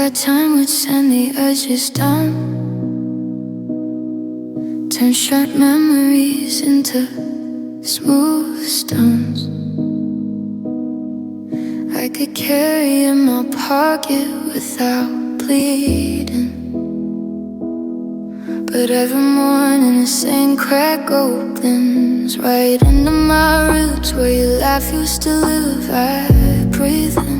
that time would send the urges down, turn short memories into smooth stones I could carry in my pocket without bleeding. But every morning the same crack opens right into my roots, where your laugh used to live. I breathe in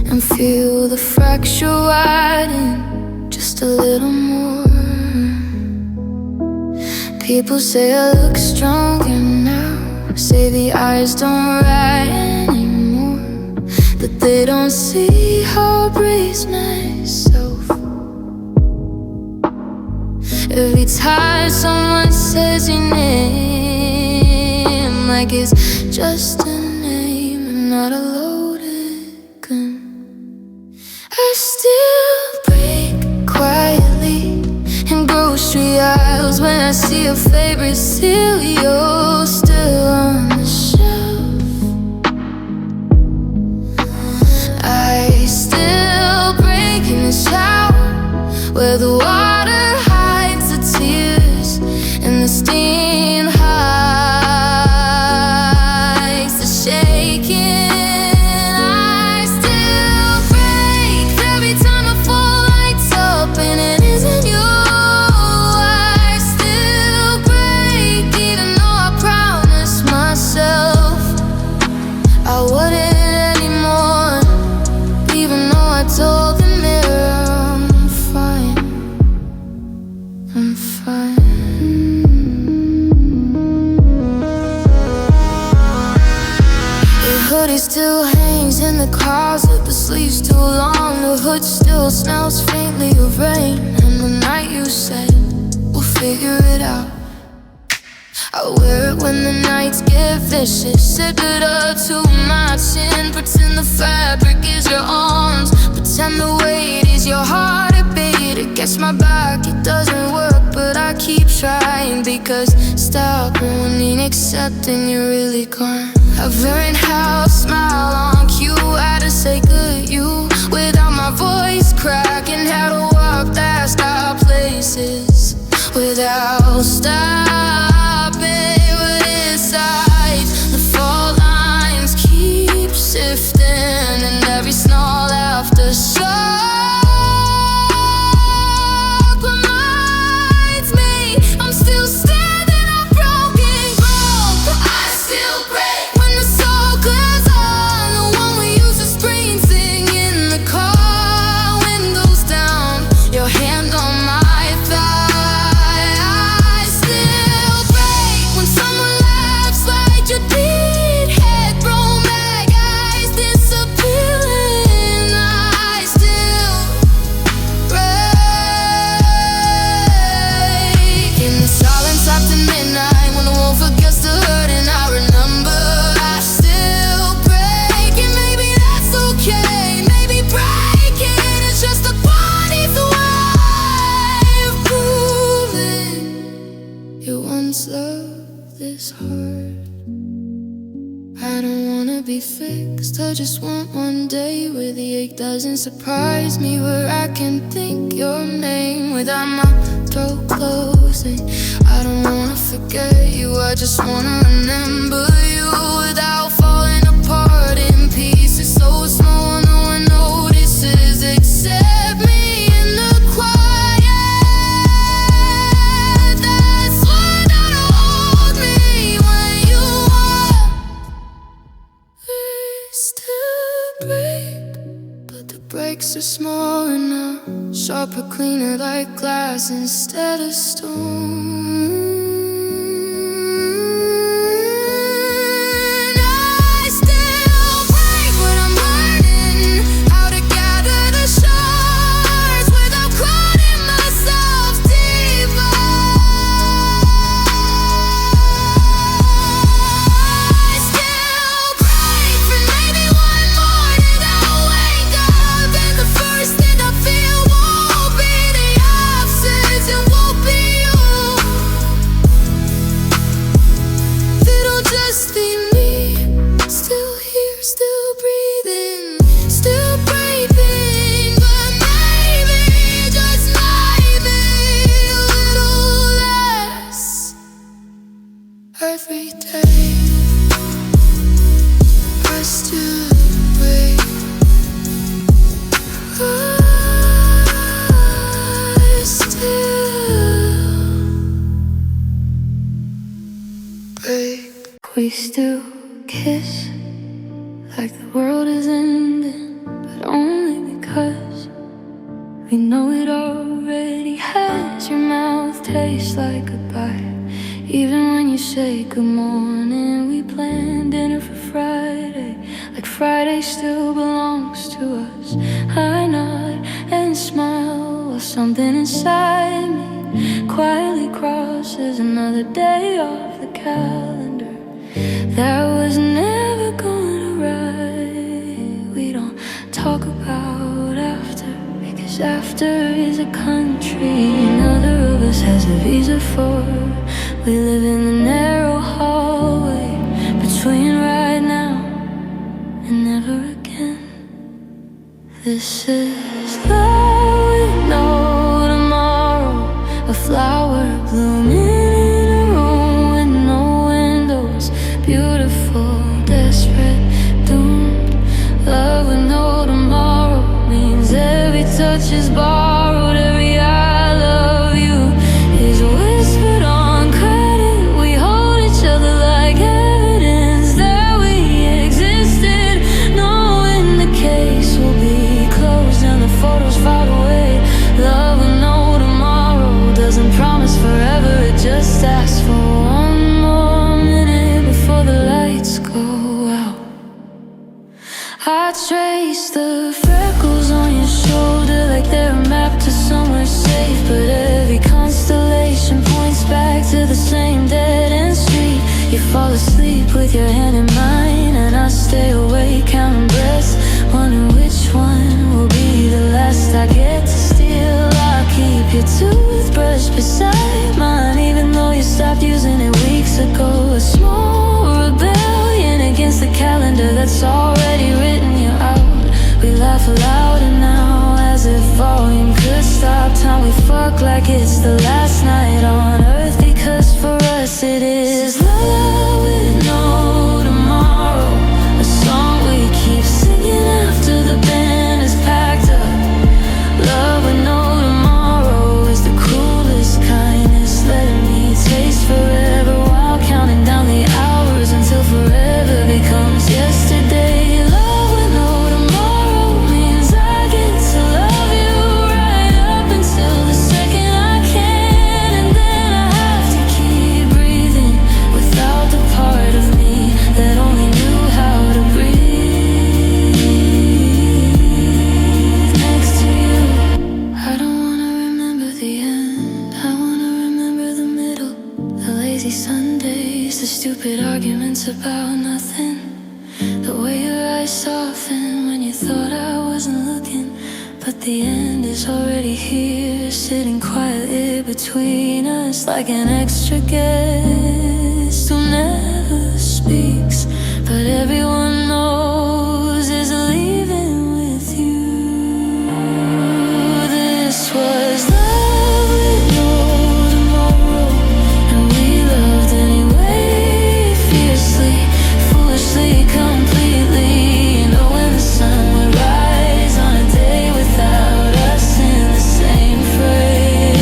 and feel the fracture widen just a little more. People say I look stronger now, say the eyes don't lie anymore, but they don't see how I brace myself every time someone says your name, like it's just a name and not a loaded gun. I still break quietly in grocery aisles when I see your favorite cereal still on the shelf. I still break in the shower where the water hides the tears and the steam hides the shaking. Still hangs in the closet, the sleeves too long, the hood still smells faintly of rain. And the night you said, we'll figure it out, I wear it when the nights get vicious. Sip it up to my chin, pretend the fabric is your arms, pretend the weight is your heartbeat. It gets my back, it doesn't work, but I keep trying, because stop ruining, accepting you're really gone. I've learned how to smile on cue, how to say good you without my voice cracking, how to walk past our places without stopping. But inside, the fault lines keep shifting, and every snarl after shock reminds me I'm still standing on broken ground. I still break. I just want one day where the ache doesn't surprise me, where I can think your name without my throat closing. I don't wanna forget you, I just wanna remember you without falling apart in pieces so small no one notices except me in the quiet. That's why don't hold me when you are. Break, but the breaks are smaller now, sharper, cleaner, like glass instead of stone. I still break, but I'm learning how to gather the shards without crowding myself deeper. I still break for maybe one morning I'll wake up and the first thing I feel won't be the absence, it won't be you. still kiss like the world is ending, but only because we know it already has. Your mouth tastes like goodbye, even when you say good morning. We planned dinner for Friday, like Friday still belongs to us. I nod and smile while something inside me quietly crosses another day off the calendar that was never gonna ride. We don't talk about after, because after is a country neither of us has a visa for. We live in the narrow hallway between right now and never again. This is love with no tomorrow, a flower blooming in a room with no windows, beautiful, desperate, doomed. Love with no tomorrow means every touch is borrowed, every I love you is whispered on credit. We hold each other like evidence that we existed, knowing the case will be closed and the photos filed away. Love with no tomorrow doesn't promise forever, it just asks for one more minute before the lights go out. I trace the freckles on your shoulder like they're mapped to somewhere safe, but every constellation points back to the same dead-end street. You fall asleep with your hand in mine, and I stay awake counting breaths, wondering which one will be the last I get to steal. I'll keep your toothbrush beside mine, even though you stopped using it weeks ago. A small rebellion against the calendar that's already written you out. We laugh louder now, as if volume could stop time. We fuck like it's the last night on earth, because for us it is love with no tomorrow, a song we keep singing after the band is packed up. Love with no tomorrow is the cruelest kindness, letting me taste forever while counting down the hours until forever becomes yesterday. Love with no tomorrow means I get to love you right up until the second I can, and then I have to keep breathing without the part of me that only knew how to breathe next to you. I don't wanna remember the end, I wanna remember the middle, the lazy Sundays, the stupid arguments about nothing, the way your eyes soften when you thought I wasn't looking. But the end is already here, sitting quietly between us, like an extra guest who never speaks, but everyone knows is leaving with you. This was love with no tomorrow, and we loved anyway, fiercely, foolishly, completely. You know when the sun would rise on a day without us in the same frame.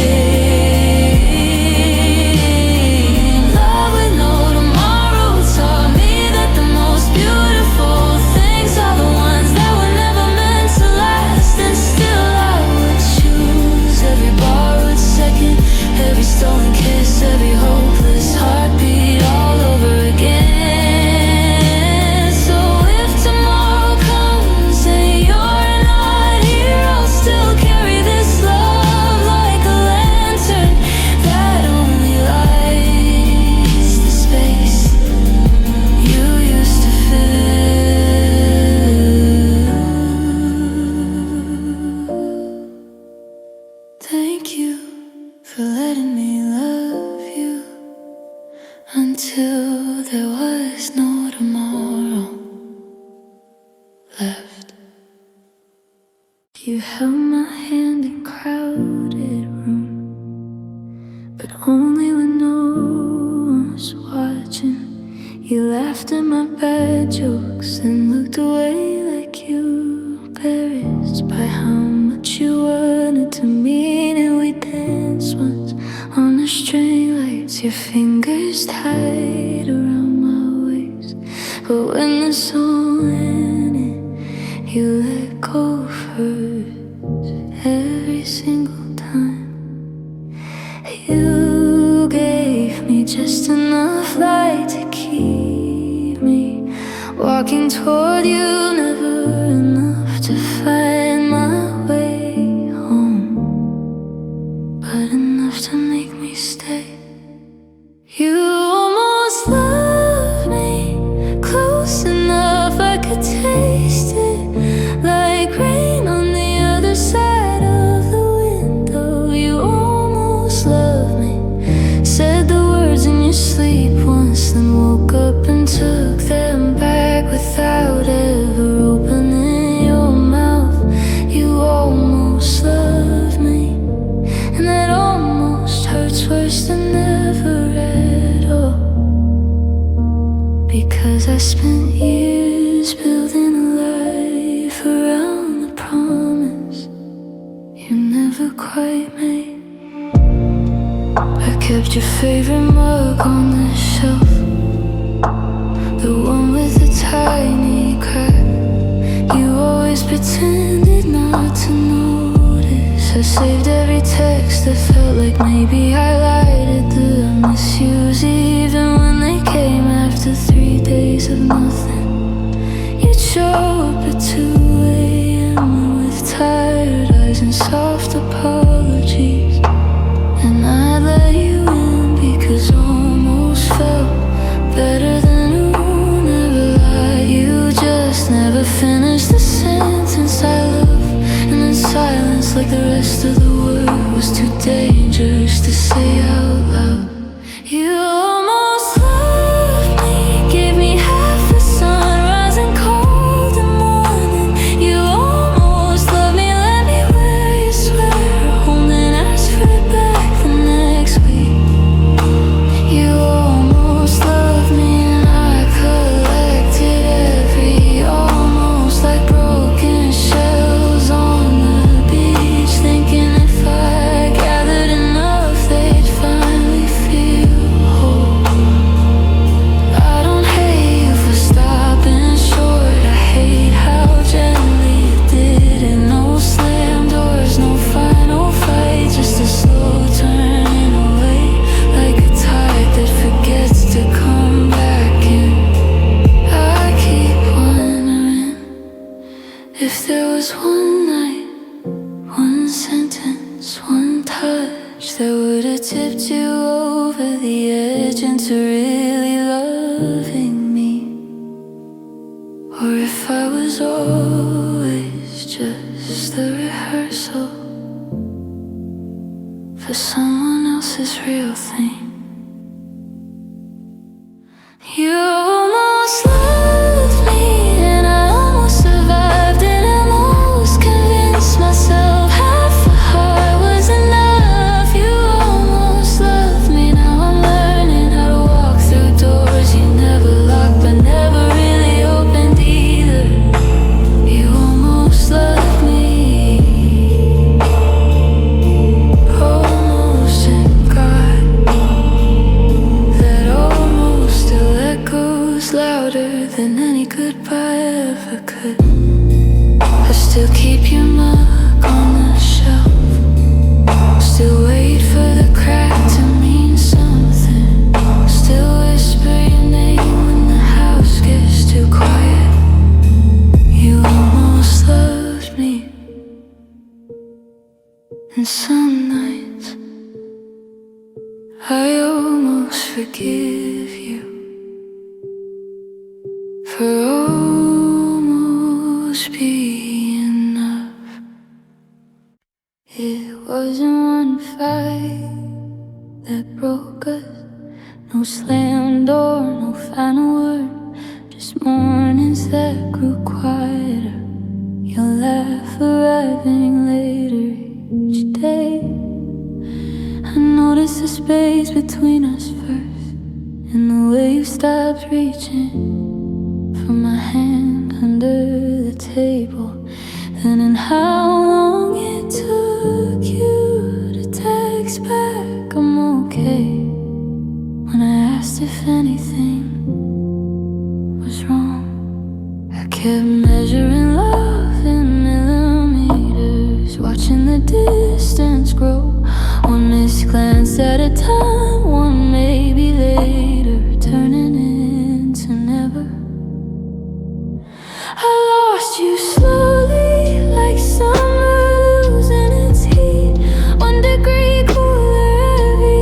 Love with no tomorrow taught me that the most beautiful things are the ones that were never meant to last, and still I would choose every borrowed second, every stolen kiss, every hopeless heartbeat all over again. So if tomorrow comes and you're not here, I'll still carry this love like a lantern that only lights the space you used to fill. Thank you for letting me love you until there was no tomorrow left. You held my hand in crowded room, but only when no one was watching. You laughed at my bad jokes and looked away like you were embarrassed by how much you wanted to mean it. We danced once on the string lights, your fingers tied around my waist. every single time. You gave me just enough light to keep me walking toward you, never enough to find my way home, but enough to make me stay. You almost loved me, close enough I could taste it, like rain on the other side of the window. You almost loved me, said the words in your sleep once, then woke up and took them back without ever opening your mouth. You almost loved me, and that almost hurts worse than never at all, because I spent years building a life around the promise you never quite made. I kept your favorite mug on the shelf, the one with the tiny crack. You always pretended not to notice. I saved every text that felt like maybe highlighted the I miss yous, even when they came after 3 days of nothing. You'd show up at 2 a.m. with tired eyes and soft apologies, and I'd let you in because almost felt better than who never lied. You just never finished the sentence I love, and then silence like the rest of the word was too dangerous to say out loud. You almost loved me, gave me half the sunrise and cold in the morning. You almost loved me, let me wear your sweater home, then ask for it back the next week. You almost loved me, and I collected every almost, like broken shells on the beach, thinking if I gathered enough they'd finally feel whole. I don't hate you for stopping short, I hate how gently you did it. No slam doors, no final fight, just a slow turning away, like a tide that forgets to come back in. I keep wondering if there was one night, one sentence, one touch that would have tipped you over the edge into really loving me, or if I was always just the rehearsal for someone else's real thing. You almost loved me, and I almost survived, and I almost convinced myself half a heart was enough. You almost loved me, now I'm learning how to walk through doors you never locked but never really opened either. You almost loved me, almost in God, that almost still echoes louder than any goodbye ever could. I still keep your mug on the shelf, still wait for the crack to mean something, still whisper your name when the house gets too quiet. You almost loved me, and some nights I almost forgive you for almost being enough. It wasn't one fight that broke us, no slam door, no final word, just mornings that grew quieter, your laugh arriving later each day. I noticed the space between us first, and the way you stopped reaching for my hand under the table, then in how long it took you to text back I'm okay, when I asked if anything was wrong. I kept measuring love in millimeters, watching the distance distance grow. One misglance at a time, one maybe later, turning into never. I lost you slowly, like summer losing its heat. 1 degree cooler every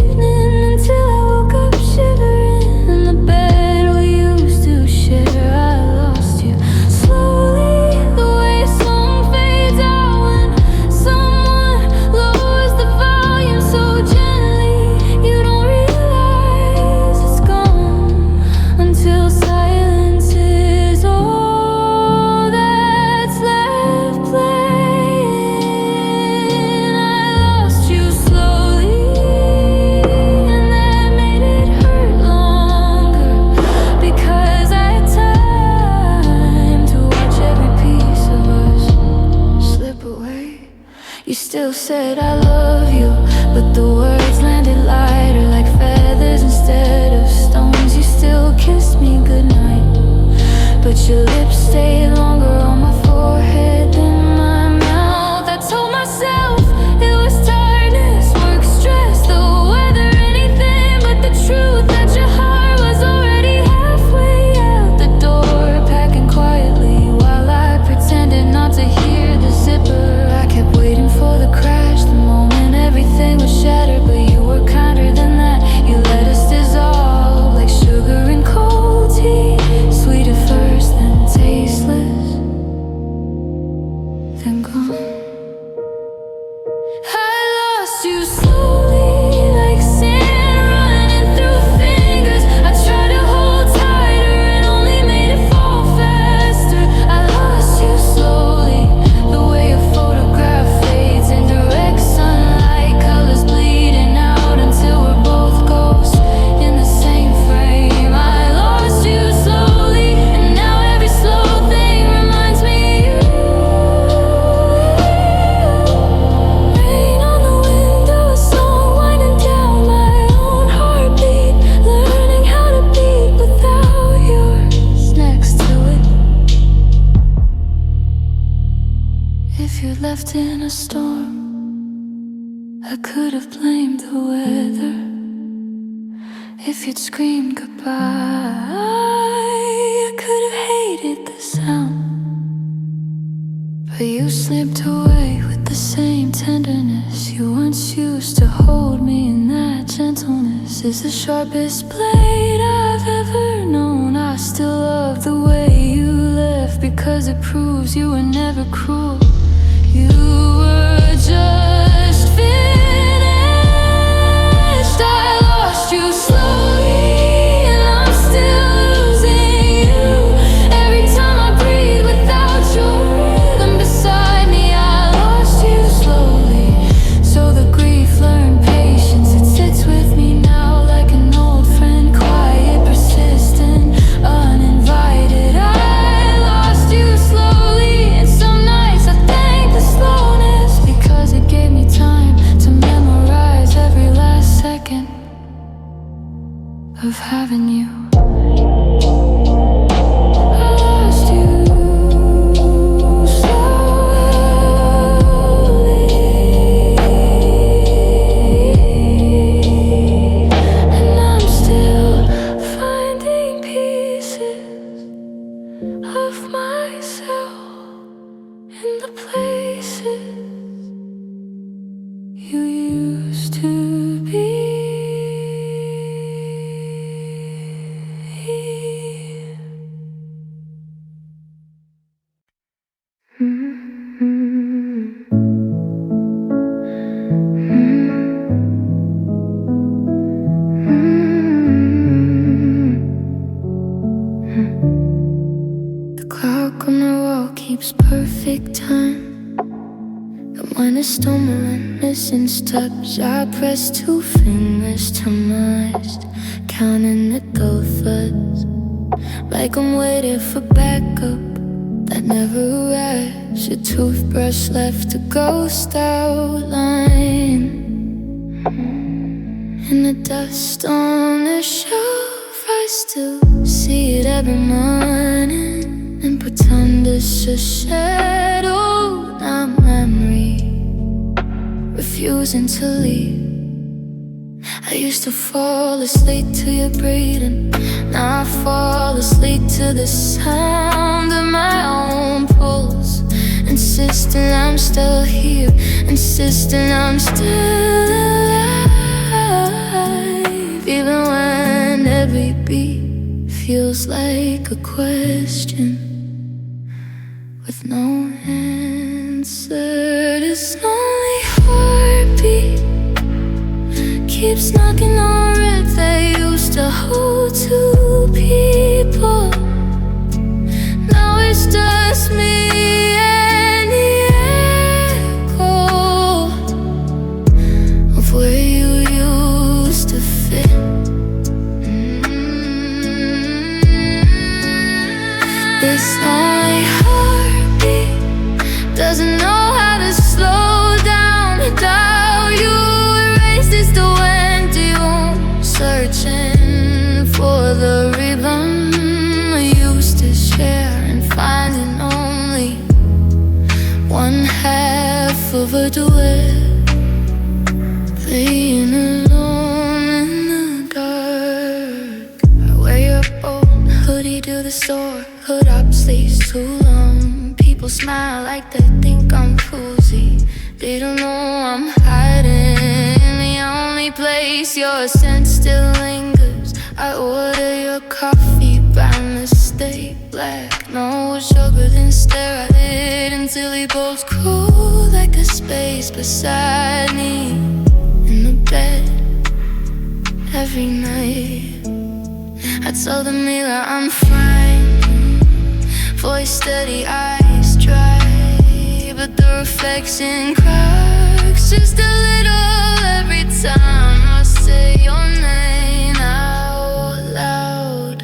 evening, until I woke up shivering in the bed we used to share. I lost you slowly, the way a song fades out when someone lowers the volume so gently. You don't realize it's gone until silence is all that's left playing. I lost you slowly, and that made it hurt longer, because I had time to watch every piece of us slip away. You still said I love you, but the words landed lighter like feathers instead of stones. You still kissed me goodnight, but your lips stayed longer on my forehead than my mouth. I told myself it was tiredness, work, stress, the weather, anything but the truth that your heart was already halfway out the door, packing quietly while I pretended not to hear the zipper. I kept waiting for the crash, the moment everything was shattered, but you were kinder than that. You let us dissolve like sugar in cold tea, sweet at first, then tasteless, then gone. I lost you slowly, like sand running through fingers. I tried to hold tighter and only made it fall faster. I lost you slowly, the way a photograph fades in direct sunlight, colors bleeding out until we're both ghosts in the same frame. I lost you slowly, and now every slow thing reminds me of you. Rain on the window, a song winding down my own heartbeat, learning how to beat without yours next to it. If you'd left in a storm, I could have blamed the weather. If you'd screamed goodbye, I could have hated the sound. But you slipped away with the same tenderness you once used to hold me, and that gentleness is the sharpest blade I've ever known. I still love the way you left, because it proves you were never cruel. You were just finished. I lost you slowly, and I'm still losing you. Every time I breathe without your rhythm beside me, I lost you slowly. So the grief learned patience, it sits with me now like an old friend, quiet, persistent, uninvited. I lost you slowly, and some nights I thank the slowness, because it gave me time to memorize every last second of having you. I lost you slowly, and I'm still finding pieces of myself in the places you used to be. The clock on the wall keeps perfect time, and when I stumble and missing steps, I press 2 fingers to my wrist, counting the go thuds, like I'm waiting for backup that never arrives. Your toothbrush left a ghost outline in the dust on the shelf. I still see it every morning and pretend it's a shadow, not memory. refusing to leave. I used to fall asleep to your breathing. Now I fall asleep to the sound of my own pulse. Insisting I'm still here, insisting I'm still alive. Even when every beat feels like a question with no answer. This lonely heartbeat keeps knocking on ribs that used to hold two people. Now it's just me and the echo of where you used to fit. This lonely heartbeat doesn't know how to slow down without you. Erases the empty room, searching for the rhythm we used to share, and finding only one half of a duet, playing alone in the dark. I wear your old hoodie to the store, hood up, sleeves too long. People smile like they think I'm cozy. They don't know I'm hiding in the only place your scent still lingers. I order your coffee by mistake, black, no sugar, then stare at it until it goes cool like a space beside me in the bed every night. I tell the mirror I'm fine, voice steady, eyes dry, but the reflection cracks just a little every time I say your name out loud.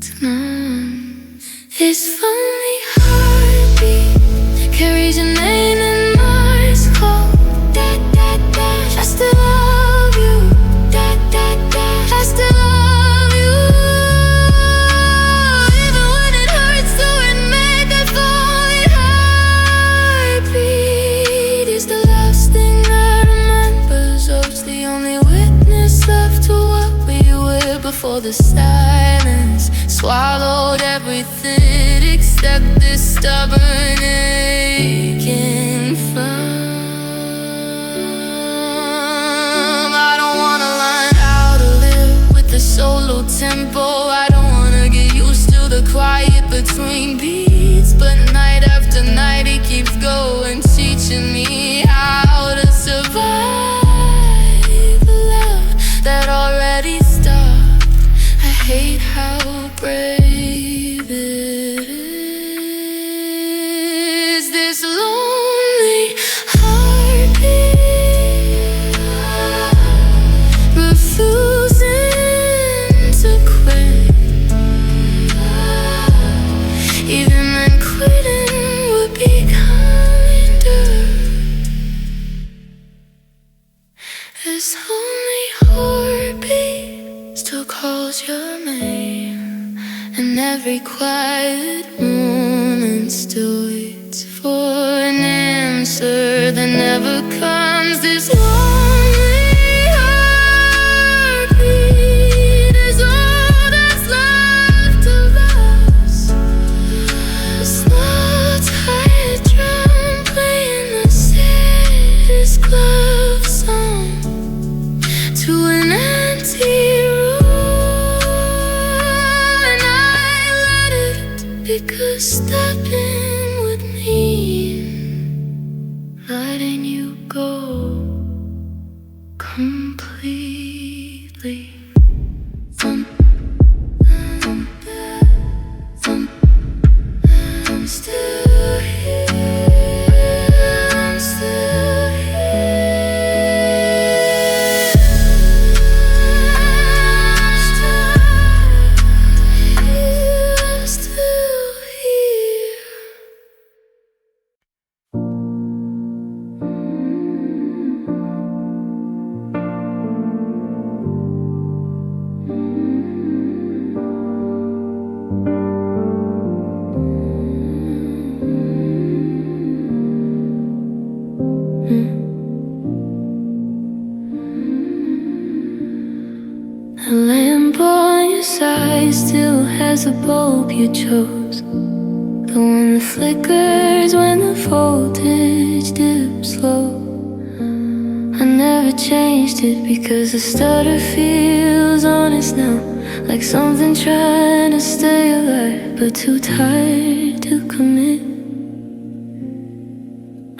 Tonight, this funny heartbeat carries your name in my skull. I still love you. I still love you. Even when it hurts to admit that funny heartbeat is the last thing that remembers us. The only witness left to what we were before the silence swallowed everything except this stubborn aching flame. I don't wanna learn how to live with the solo tempo. I don't wanna get used to the quiet between beats, but night after night it keeps going, teaching me how to survive a love that already stopped. I hate how brave it is. This lonely heartbeat refusing to quit, even when quitting would be kinder. This lonely heartbeat still calls your name, and every quiet moment still waits for an answer that never comes. This lonely heartbeat is all that's left of us. A small tired drum playing the saddest glove song to an empty room. Because stopping would mean letting you go completely. I'm still here, I'm still here, I'm still here. The lamp on your side still has a bulb you chose, the one that flickers when the voltage dips low. I never changed it because the stutter feels honest now, like something trying to stay alive but too tired to commit.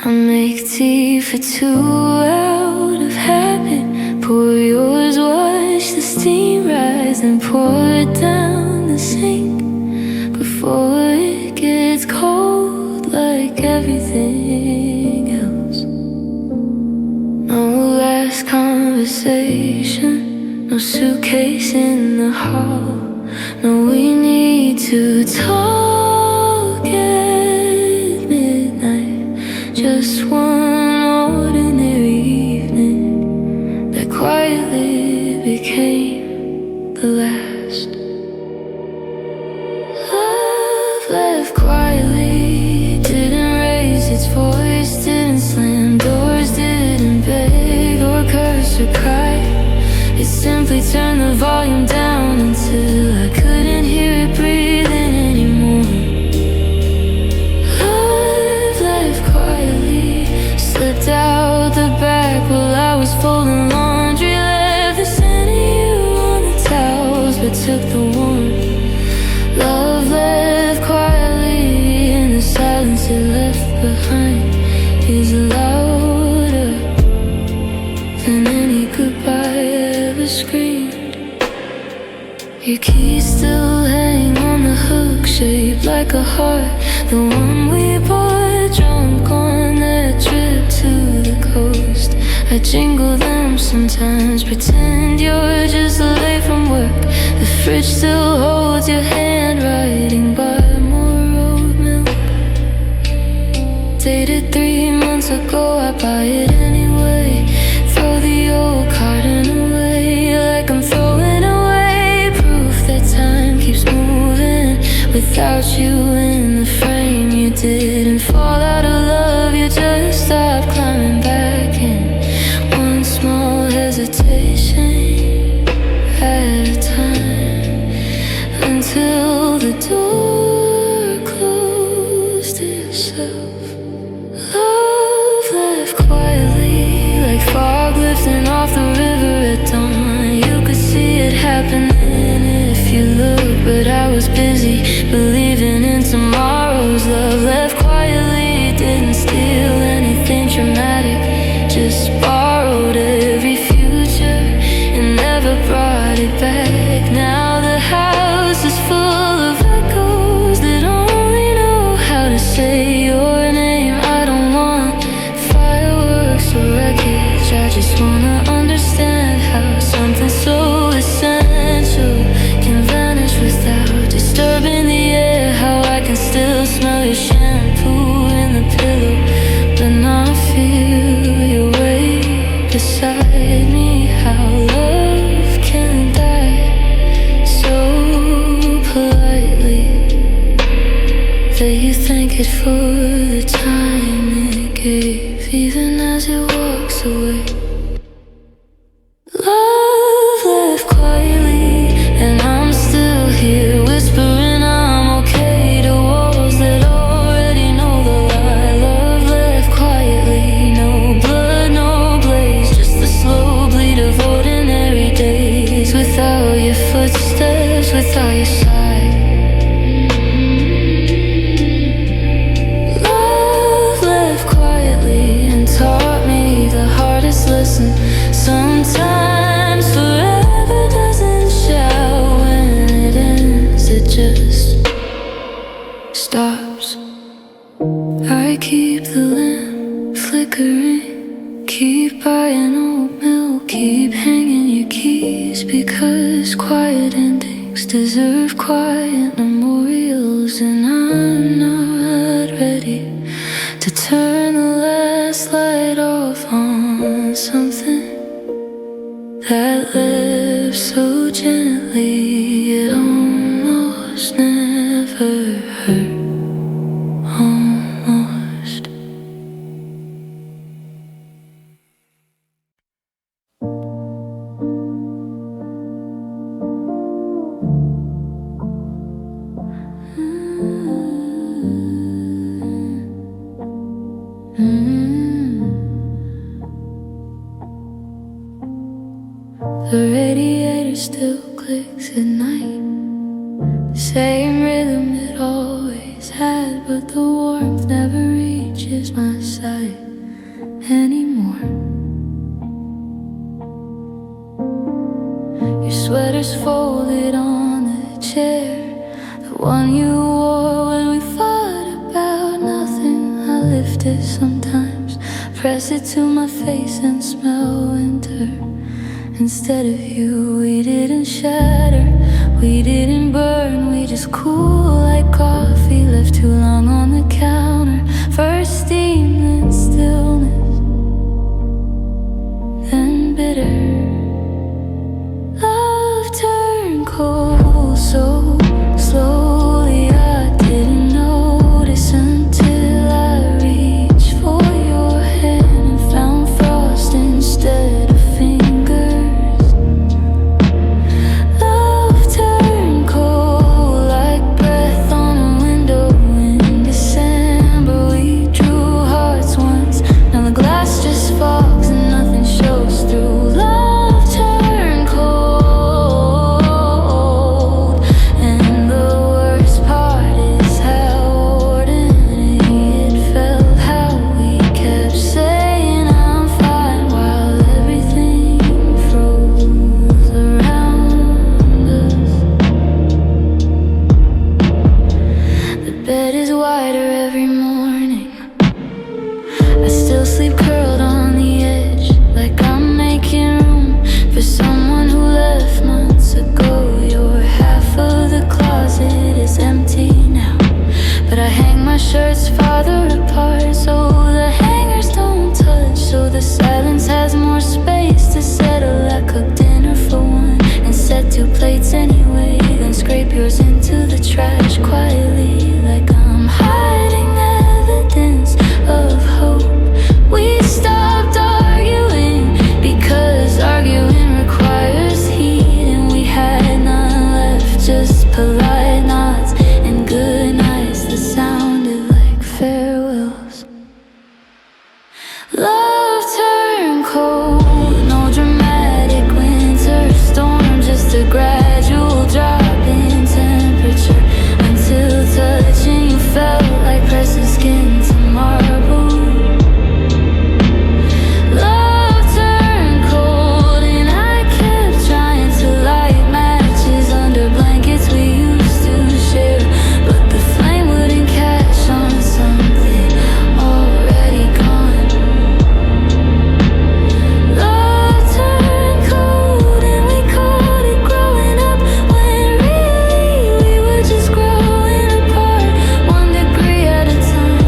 I make tea for two out of habit. Pour yours, watch the steam rise and pour it down the sink before it gets cold like everything else. No last conversation, no suitcase in the hall. No, we need to talk at midnight. Just one ordinary evening that quietly became the last. Love left quietly, didn't raise its voice, didn't slam doors, didn't beg or curse or cry. It simply turned the volume down until I couldn't hear it breathing anymore. Love left quietly, slipped out the back while I was folding laundry. Left the scent of you on the towels, but took the warmth. Love left quietly, and the silence it left behind is louder than any goodbye ever screamed. Your keys still hang on the hook, shaped like a heart, the one we bought drunk on that trip to the coast. I jingle them sometimes, pretend you're just late from work. The fridge still holds your handwriting by more road milk. Dated 3 months ago, I buy it anyway. Throw the old carton away like I'm throwing away proof that time keeps moving. Without you in the frame, you didn't fall out of love, you just stopped climbing back in. One small hesitation at a time, until the door closed itself. Love left quietly, like fog lifting off the river at dawn. You could see it happening if you look, but I was busy believing in tomorrow's love. Left quietly, didn't steal anything dramatic, just borrowed every future and never brought it back. Now the house is full of echoes that only know how to say your name. I don't want fireworks or wreckage, I just wanna understand how something so essential can vanish without disturbing the air. How I can still smell your shampoo in the pillow, but not feel your weight beside me. How love can die so politely that you thank it for the time it gave, even as it walks away. Love left quietly, and I'm still here whispering I'm okay to walls that already know the lie. Love left quietly, no blood, no blaze, just the slow bleed of ordinary days. Without your footsteps, without your side. Love left quietly and taught me the hardest lesson. Sometimes forever doesn't shout when it ends, it just stops. I keep the lamp flickering, keep buying old milk, keep hanging your keys, because quiet endings deserve quiet memorials. And I'm not ready to turn the last light off on something that left so gently it almost never hurt. Almost. The radiator still clicks at night. Same rhythm it always had, but the warmth never reaches my side anymore. Your sweater's folded on the chair, the one you wore when we fought about nothing. I lift it sometimes, press it to my face and smell winter. Instead of you, we didn't shatter, we didn't burn, we just cool like coffee left too long on the counter. First steam, then stillness, then bitter. Love turned cold so slowly, I didn't notice until I reached for your hand and found frost instead of fingers. Love turned cold like breath on a window in December. We drew hearts once, now the glass just fogs and nothing shows through. Love turned cold, and the worst part is how ordinary it felt. How we kept saying I'm fine while everything froze around us. The bed is wider every morning. I still sleep curled on the edge, like I'm making room for someone who left months ago. Your half of the closet is empty now, but I hang my shirts farther apart so the hangers don't touch, so the silence has more space to settle. I cook dinner for one and set 2 plates anyway, then scrape yours into the trash quietly, like I'm hiding evidence of hope. We stopped arguing because arguing requires heat, and we had none left, just polite nods and good nights that sounded like farewells. Love turned cold, no dramatic winter storm, just a gradual drop in temperature until touching you felt like pressing skin to marble. Love turned cold, and I kept trying to light matches under blankets we used to share, but the flame wouldn't catch on something already gone. Love turned cold, and we called it growing up, when really we were just growing apart, 1 degree at a time.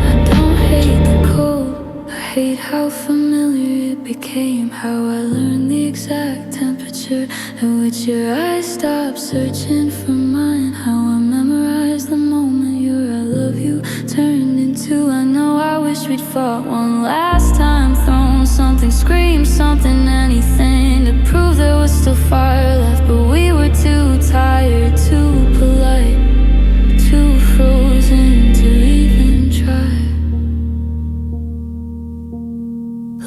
I don't hate the cold, I hate how familiar it became, how I learned the exact temperature at which your eyes stopped searching for mine, how I memorized the moment your I love you turned into I know. I wish we'd fought one last time, thrown something, screamed something, anything to prove there was still fire left, but we were too tired, too polite, too frozen to even try.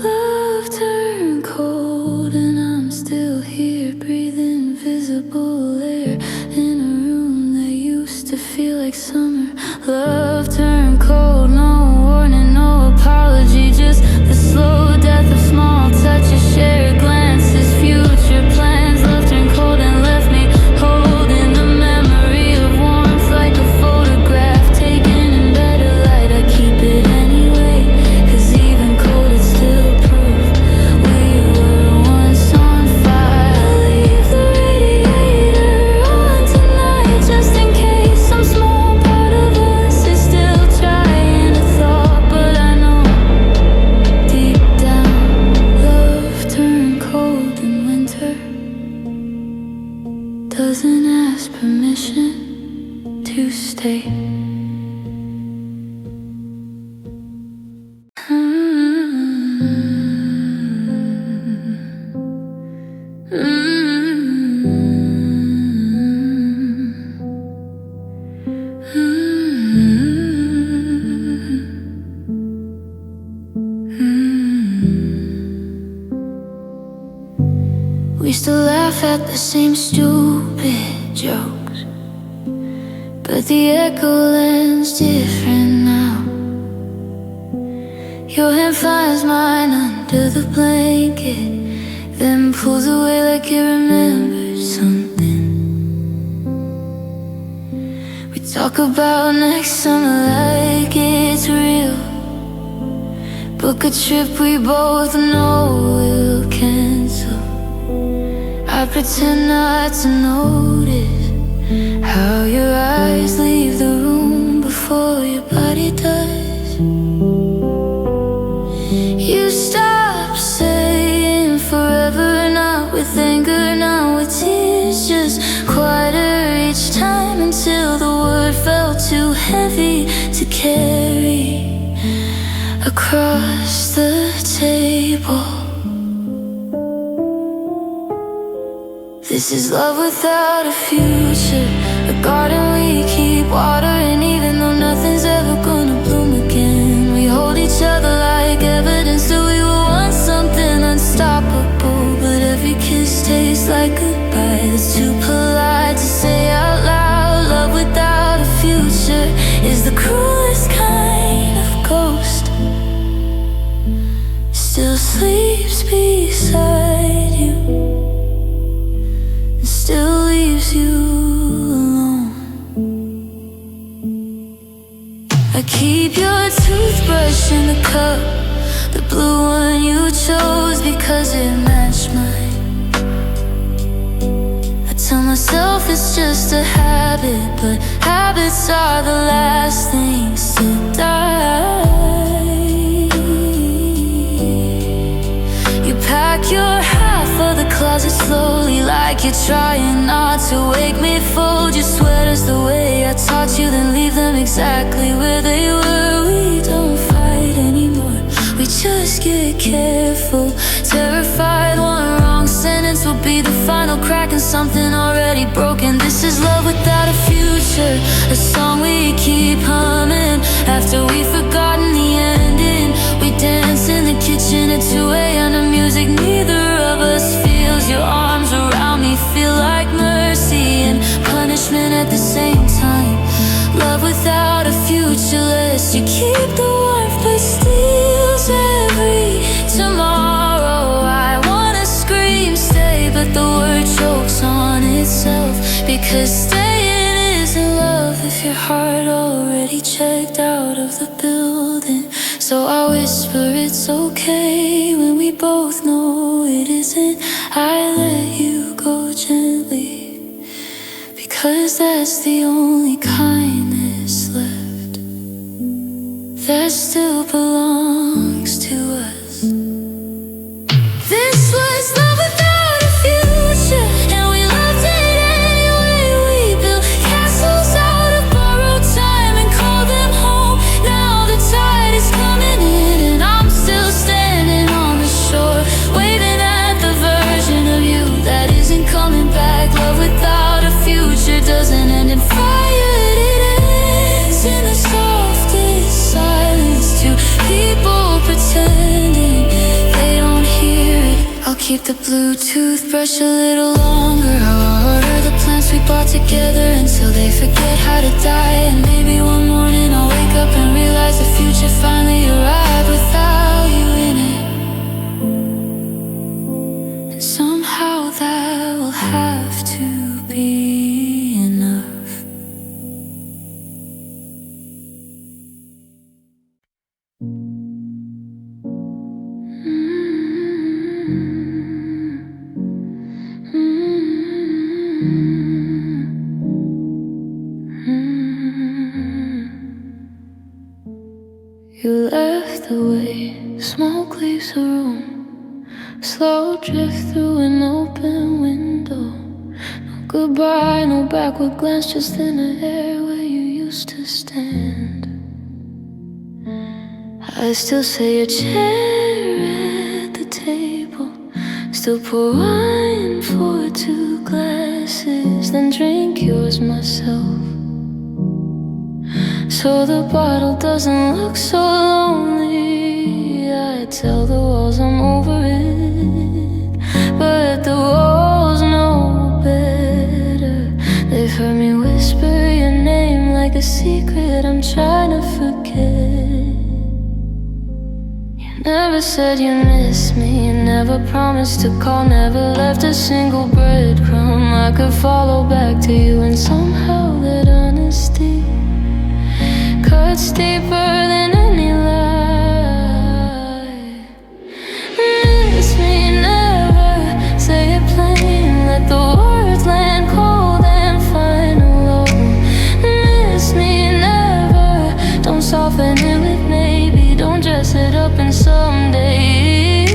Love turned cold, and I'm still here, breathing visible air in a room that used to feel like summer. Love turned cold, no warning, no apology, just the slow death of small touches, shared glances, future plans. Love turned cold and left me holding the memory of warmth like a photograph taken in better light. I keep it anyway, 'cause even cold it's still proof we were once on fire. Leave the radiator on tonight, just in case some small part of us is still trying to thaw. But I know deep down love turned cold in winter, doesn't ask permission to stay. laugh at the same stupid jokes, but the echo lands different now. Your hand finds mine under the blanket, then pulls away like it remembers something. We talk about next summer like it's real. Book a trip we both know we'll cancel. I pretend not to notice how your eyes leave the room before your body does. You stop saying forever, not with anger, not with tears, just quieter each time until the word felt too heavy to carry across the table. This is love without a future, a garden we keep watering even though nothing's ever gonna bloom again. We hold each other like evidence that we were once something unstoppable, but every kiss tastes like goodbye that's too polite to say out loud. Love without a future is the cruelest kind of ghost, still sleeps beside you, still leaves you alone. I keep your toothbrush in the cup, the blue one you chose because it matched mine. I tell myself it's just a habit, but habits are the last things to die. You pack your half of the closet slowly, like you're trying not to wake me. Fold your sweaters the way I taught you, then leave them exactly where they were. We don't fight anymore, we just get careful. Terrified one wrong sentence will be the final crack in something already broken. This is love without a future, a song we keep humming after we've forgotten the ending. We dance in the kitchen at 2 a.m. to music neither of us feels. Your arms around me feel like mercy and punishment at the same time. Love without a future lets you keep the warmth but steals every tomorrow. I wanna scream stay, but the word chokes on itself, because staying isn't love if your heart already checked out of the building. So I whisper it's okay when we both know it isn't. I let you go gently, because that's the only kindness left that still belongs to us. This was love without a future, and we loved it anyway. We built castles out of borrowed time and called them home. Now the tide is coming in and I'm still standing on the shore, waving at the version of you that isn't coming back. Love without a future doesn't end in fire, it ends in the softest silence. Two people pretending they don't hear it. I'll keep the blue toothbrush a little longer. I'll order the plants we bought together until they forget how to die. And maybe one morning I'll wake up and realize the future finally arrived without you in it. And somehow that will have to be enough. You left the way smoke leaves the room, slow drift through an open window. No goodbye, no backward glance, just in the air where you used to stand. I still say your chair at the table, still pour wine for 2 glasses, then drink yours myself, so the bottle doesn't look so lonely. I tell the walls I'm over it, but the walls know heard me whisper your name like a secret I'm trying to forget. You never said you miss me, you never promised to call, never left a single breadcrumb I could follow back to you, and somehow that honesty cuts deeper than any lie. Miss me, never say it plain, let the words land cold and final. Miss me, never, don't soften it with maybe, don't dress it up in someday.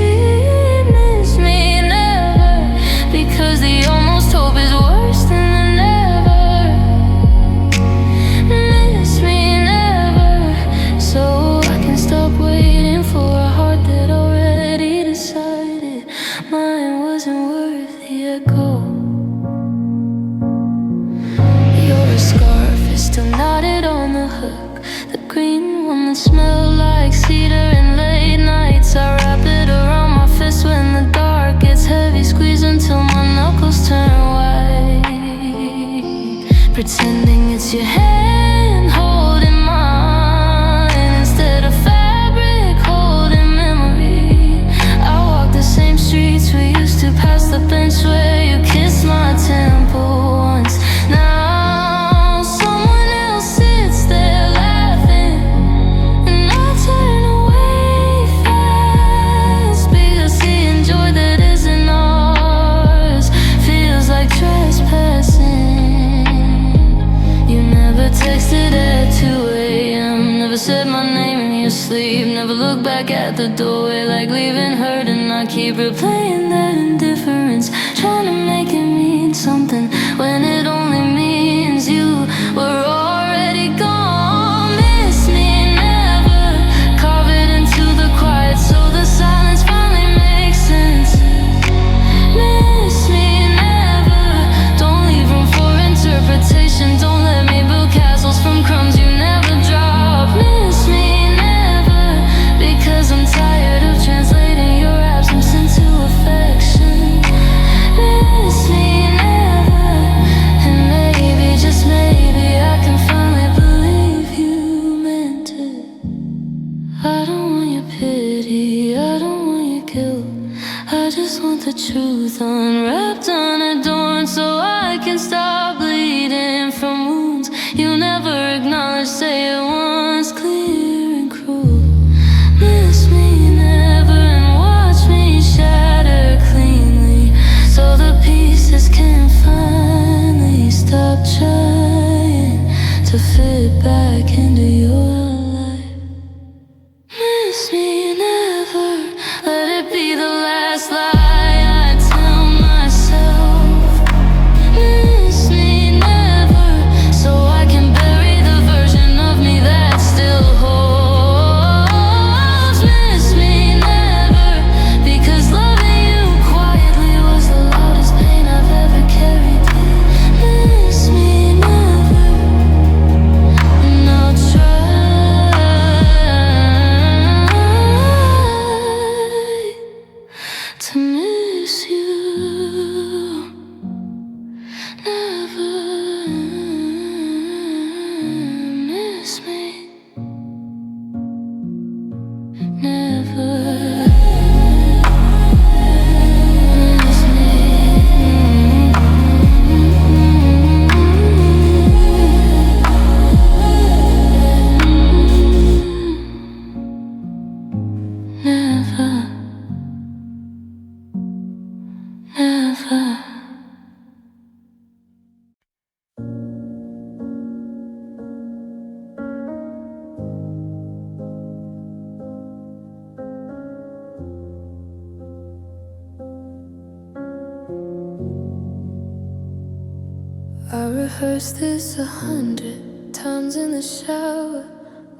Miss me, never, because the almost hope is worse than the never. Miss me, never, so I can stop waiting for a heart that already decided mine wasn't worth the echo. Your scarf is still knotted on the hook, the green one that smelled like cedar and late nights. I wrap it around my fist when the dark gets heavy, squeeze until my knuckles turn white, pretending it's your hand holding mine instead of fabric holding memory. I walk the same streets we used to, past the bench where you kissed my temple once. Now someone else sits there laughing, and I turn away fast because the enjoy that isn't ours feels like trespassing. You never texted at 2 a.m., never said my name in your sleep, never looked back at the doorway like leaving hurt, and I keep replaying that indifference, trying to make it mean something when it only means you were already gone. Miss me, never, carve it into the quiet so the silence finally makes sense. Miss me, never, don't leave room for interpretation, don't let me build castles from crumbs you never drop. Miss me, never, because I'm tired of translating your absence into affection. Miss me, never, and maybe, just maybe, I can finally believe you meant it. I don't want your pity, I don't want your guilt, I just want the truth unwrapped, unadorned, so I can stop bleeding from wounds you never acknowledged. Say it once, clear and cruel. Miss me, never, and watch me shatter cleanly so the pieces can finally stop trying to fit back into your life. Miss me, never, let it be the last lie I tell myself. Miss me, never, so I can bury the version of me that still holds. Miss me, never, because loving you quietly was the loudest pain I've ever carried. Miss me, never, and I'll try to miss you. Never miss me. Never miss me. Never, never. I rehearsed this 100 times in the shower,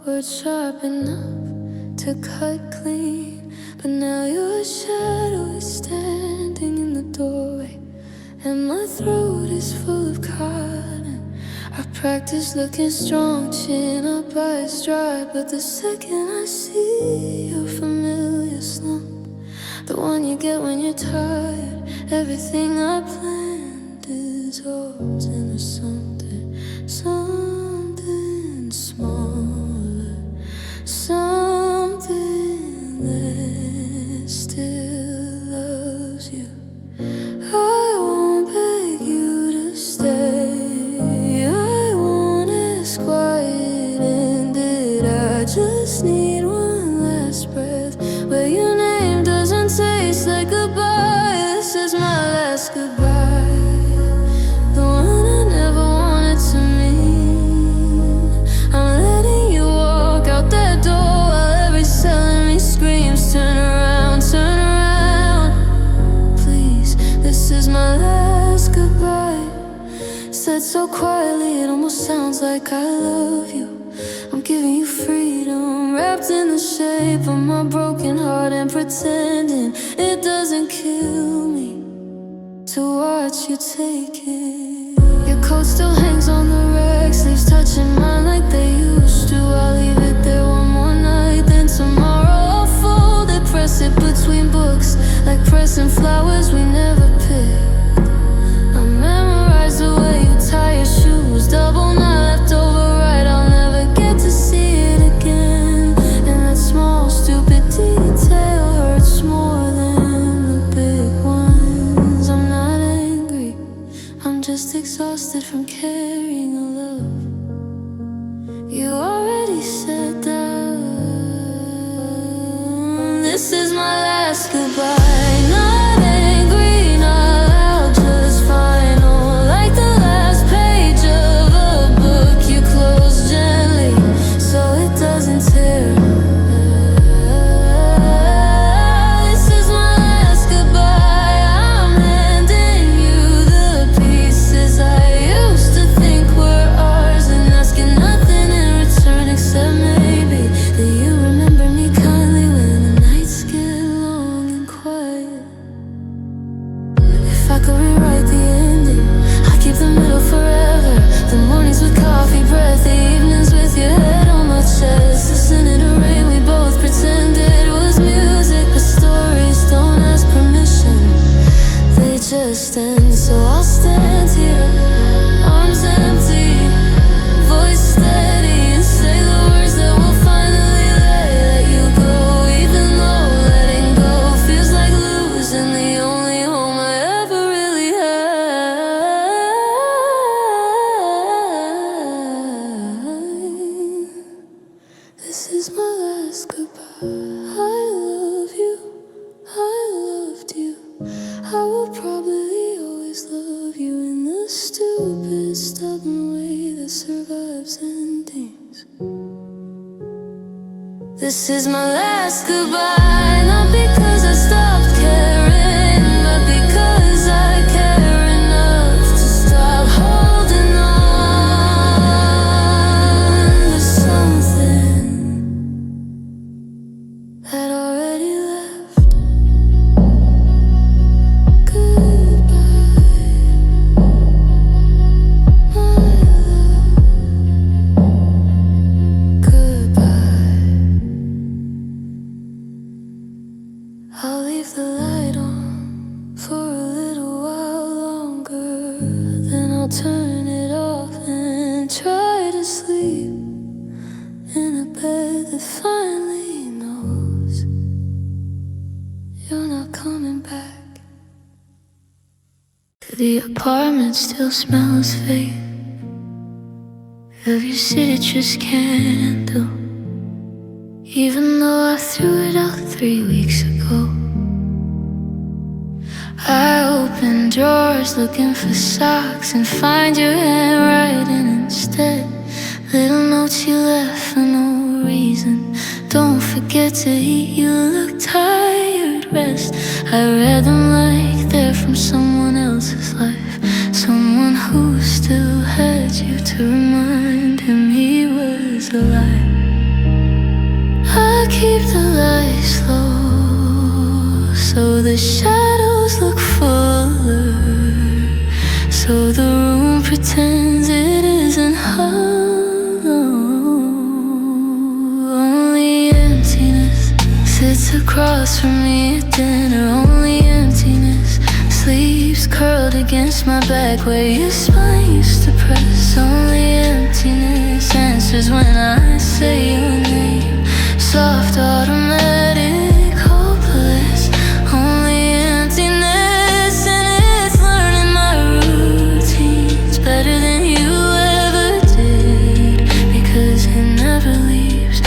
words sharp enough to cut clean, but now your shadow is standing in the doorway, and my throat is full of cotton. I practice looking strong, chin up, eyes dry, but the second I see your familiar slump, the one you get when you're tired, everything I planned dissolves into something. I just need one last breath where your name doesn't taste like goodbye. This is my last goodbye, the one I never wanted to mean. I'm letting you walk out that door while every cell in me screams, turn around, turn around. Please, this is my last goodbye. Said so quietly, it almost sounds like I love you. I'm giving you freedom, wrapped in the shape of my broken heart, and pretending it doesn't kill me to watch you take it. Your coat still hangs on the rack, sleeves touching mine like they used to. I'll leave it there one more night, then tomorrow I'll fold it, press it between books like pressing flowers we never picked. I memorize the way you tie your shoes, double knot left over right. I'll never get to see it again, and that small stupid detail hurts more than the big ones. I'm not angry, I'm just exhausted from carrying a love you already set down. This is my last goodbye, not angry, not loud, just final, like the last page of a book you close gently so it doesn't tear. This is my last goodbye, I'm handing you the pieces I used to think were ours, and asking nothing in return except maybe that you remember me kindly when the nights get long and quiet. If I could rewrite the ending, I'd keep the middle forever. The mornings with coffee breath, the evenings with your head on my chest. Listening to rain, we both pretended it was music, but stories don't ask permission, they just end. So I'll stand here, arms empty, voice steady, and say the words that will finally let you go. Even though letting go feels like losing the only home I ever really had. This is my last goodbye. I love you, I loved you, I will probably always love you in the stupid, stubborn way that survives endings. This is my last goodbye, not because I stopped caring, but because I care enough to stop holding on to something that already left. Goodbye, my love. Goodbye. I'll leave the light on for a little while longer, then I'll turn it off and try to sleep in a bed that finally knows you're not coming back. The apartment still smells fake of your citrus candle, even though I threw it out 3 weeks ago. I open drawers looking for socks and find your handwriting instead. Little notes you left for no reason. Don't forget to eat, you look tired, rest. I read them like they're from someone else's life, someone who still had you to remind him he was alive. I keep the lights low so the shadows look fuller, so the room pretends it isn't hollow. Only emptiness sits across from me at dinner. Only emptiness sleeps curled against my back where your spine used to press. Only emptiness answers when I say your name. Soft automatic, hopeless. Only emptiness, and it's learning my routines better than you ever did, because it never leaves.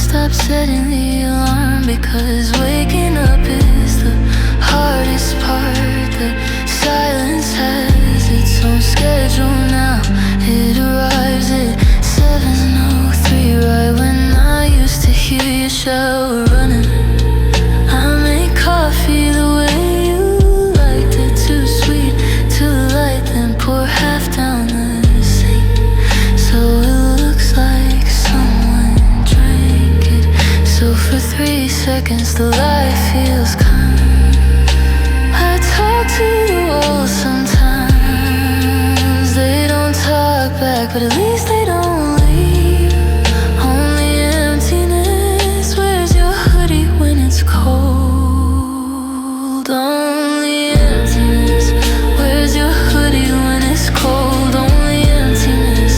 stop setting the alarm, because waking up is the hardest part. The silence has its own schedule now. It arrives at 7:03, right when I used to hear your shower running. I make coffee the way you liked it, too sweet, too light, then pour half down the sink, so it looks like someone drank it. So for 3 seconds the light feels kind. I talk to the walls sometimes. They don't talk back, but at least they don't leave. Only emptiness. Where's your hoodie when it's cold? Only emptiness. Where's your hoodie when it's cold? Only emptiness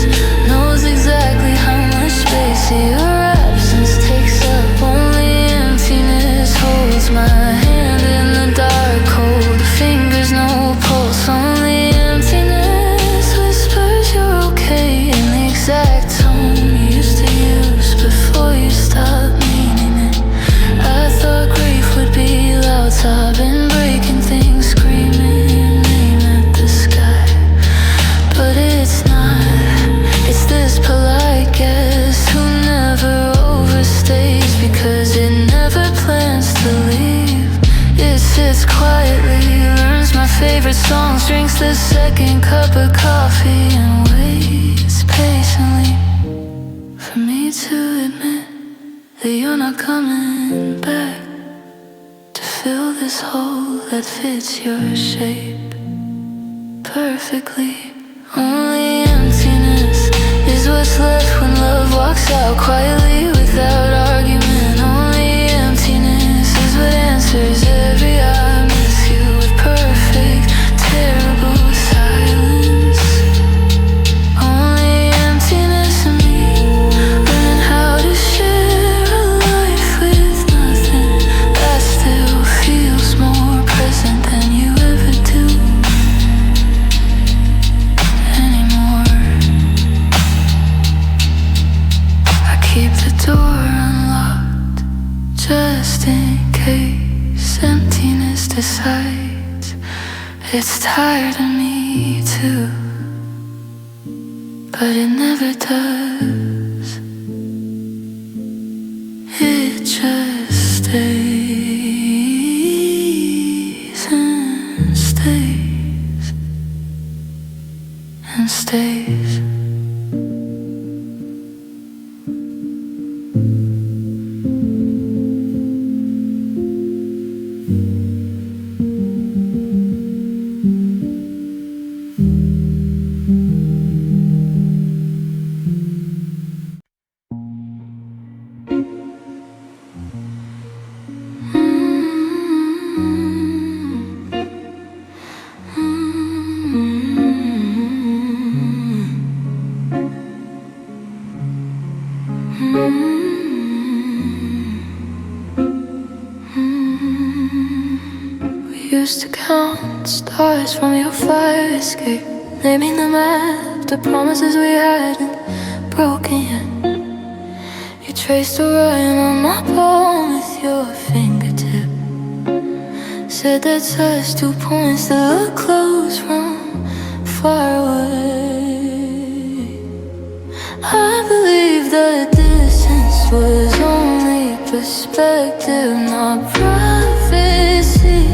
knows exactly how much space your absence takes up. Only emptiness holds my hand in the dark cold. Fingers no pulse. Only emptiness whispers you're okay in the exact tone you used to use before you stopped meaning it. I thought grief would be loud, sobbing, breaking things, screaming name at the sky, but it's not. It's this polite guest who never overstays, because it never plans to leave. It sits quietly, learns my favorite songs, drinks the second cup of coffee, and waits patiently for me to admit that you're not coming back to fill this hole that fits your shape perfectly. Only emptiness is what's left when love walks out quietly without argument. Only emptiness is what answers every I miss you with perfect, terrible silence. Only emptiness and me learning how to share a life with nothing that still feels more present than you ever do anymore. I keep the door unlocked just in case emptiness decides it's tired of me too, but it never does. It just stays and stays and stays. We used to count stars from your fire escape, naming them after promises we hadn't broken yet. You traced a rhyme on my palm with your fingertip, said that's us, 2 points that look close from far away. I believe that distance was only perspective, not prophecy.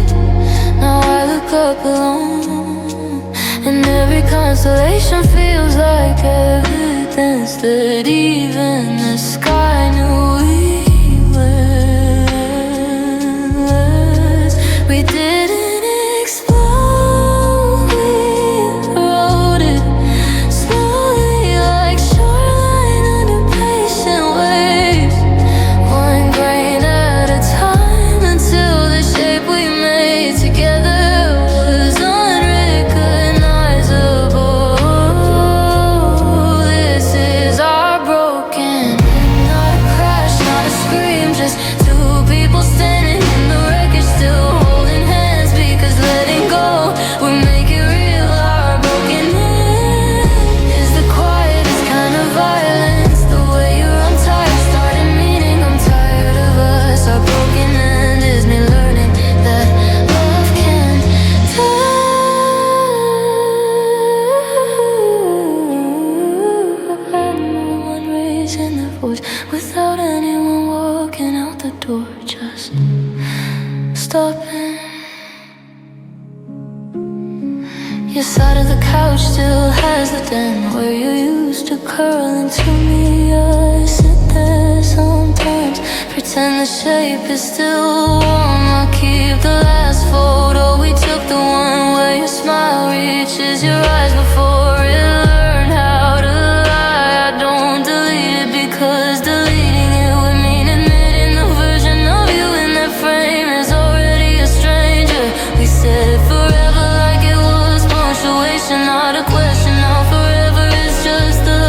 Now I look up alone, and every constellation feels like evidence that even the sky knew we were less. We didn't explode, we wrote it slowly like shoreline under patient waves, 1 grain at a time, until the shape we made together was unrecognizable. This is our broken midnight crash. Your side of the couch still has the den where you used to curl into me. I sit there sometimes, pretend the shape is still warm. I keep the last photo we took, the one where your smile reaches your eyes before it learned how to lie. I don't delete it because deleting it would mean admitting the version of you in that frame is already a stranger. We said forever like it was punctuation, not a question. Now forever is just the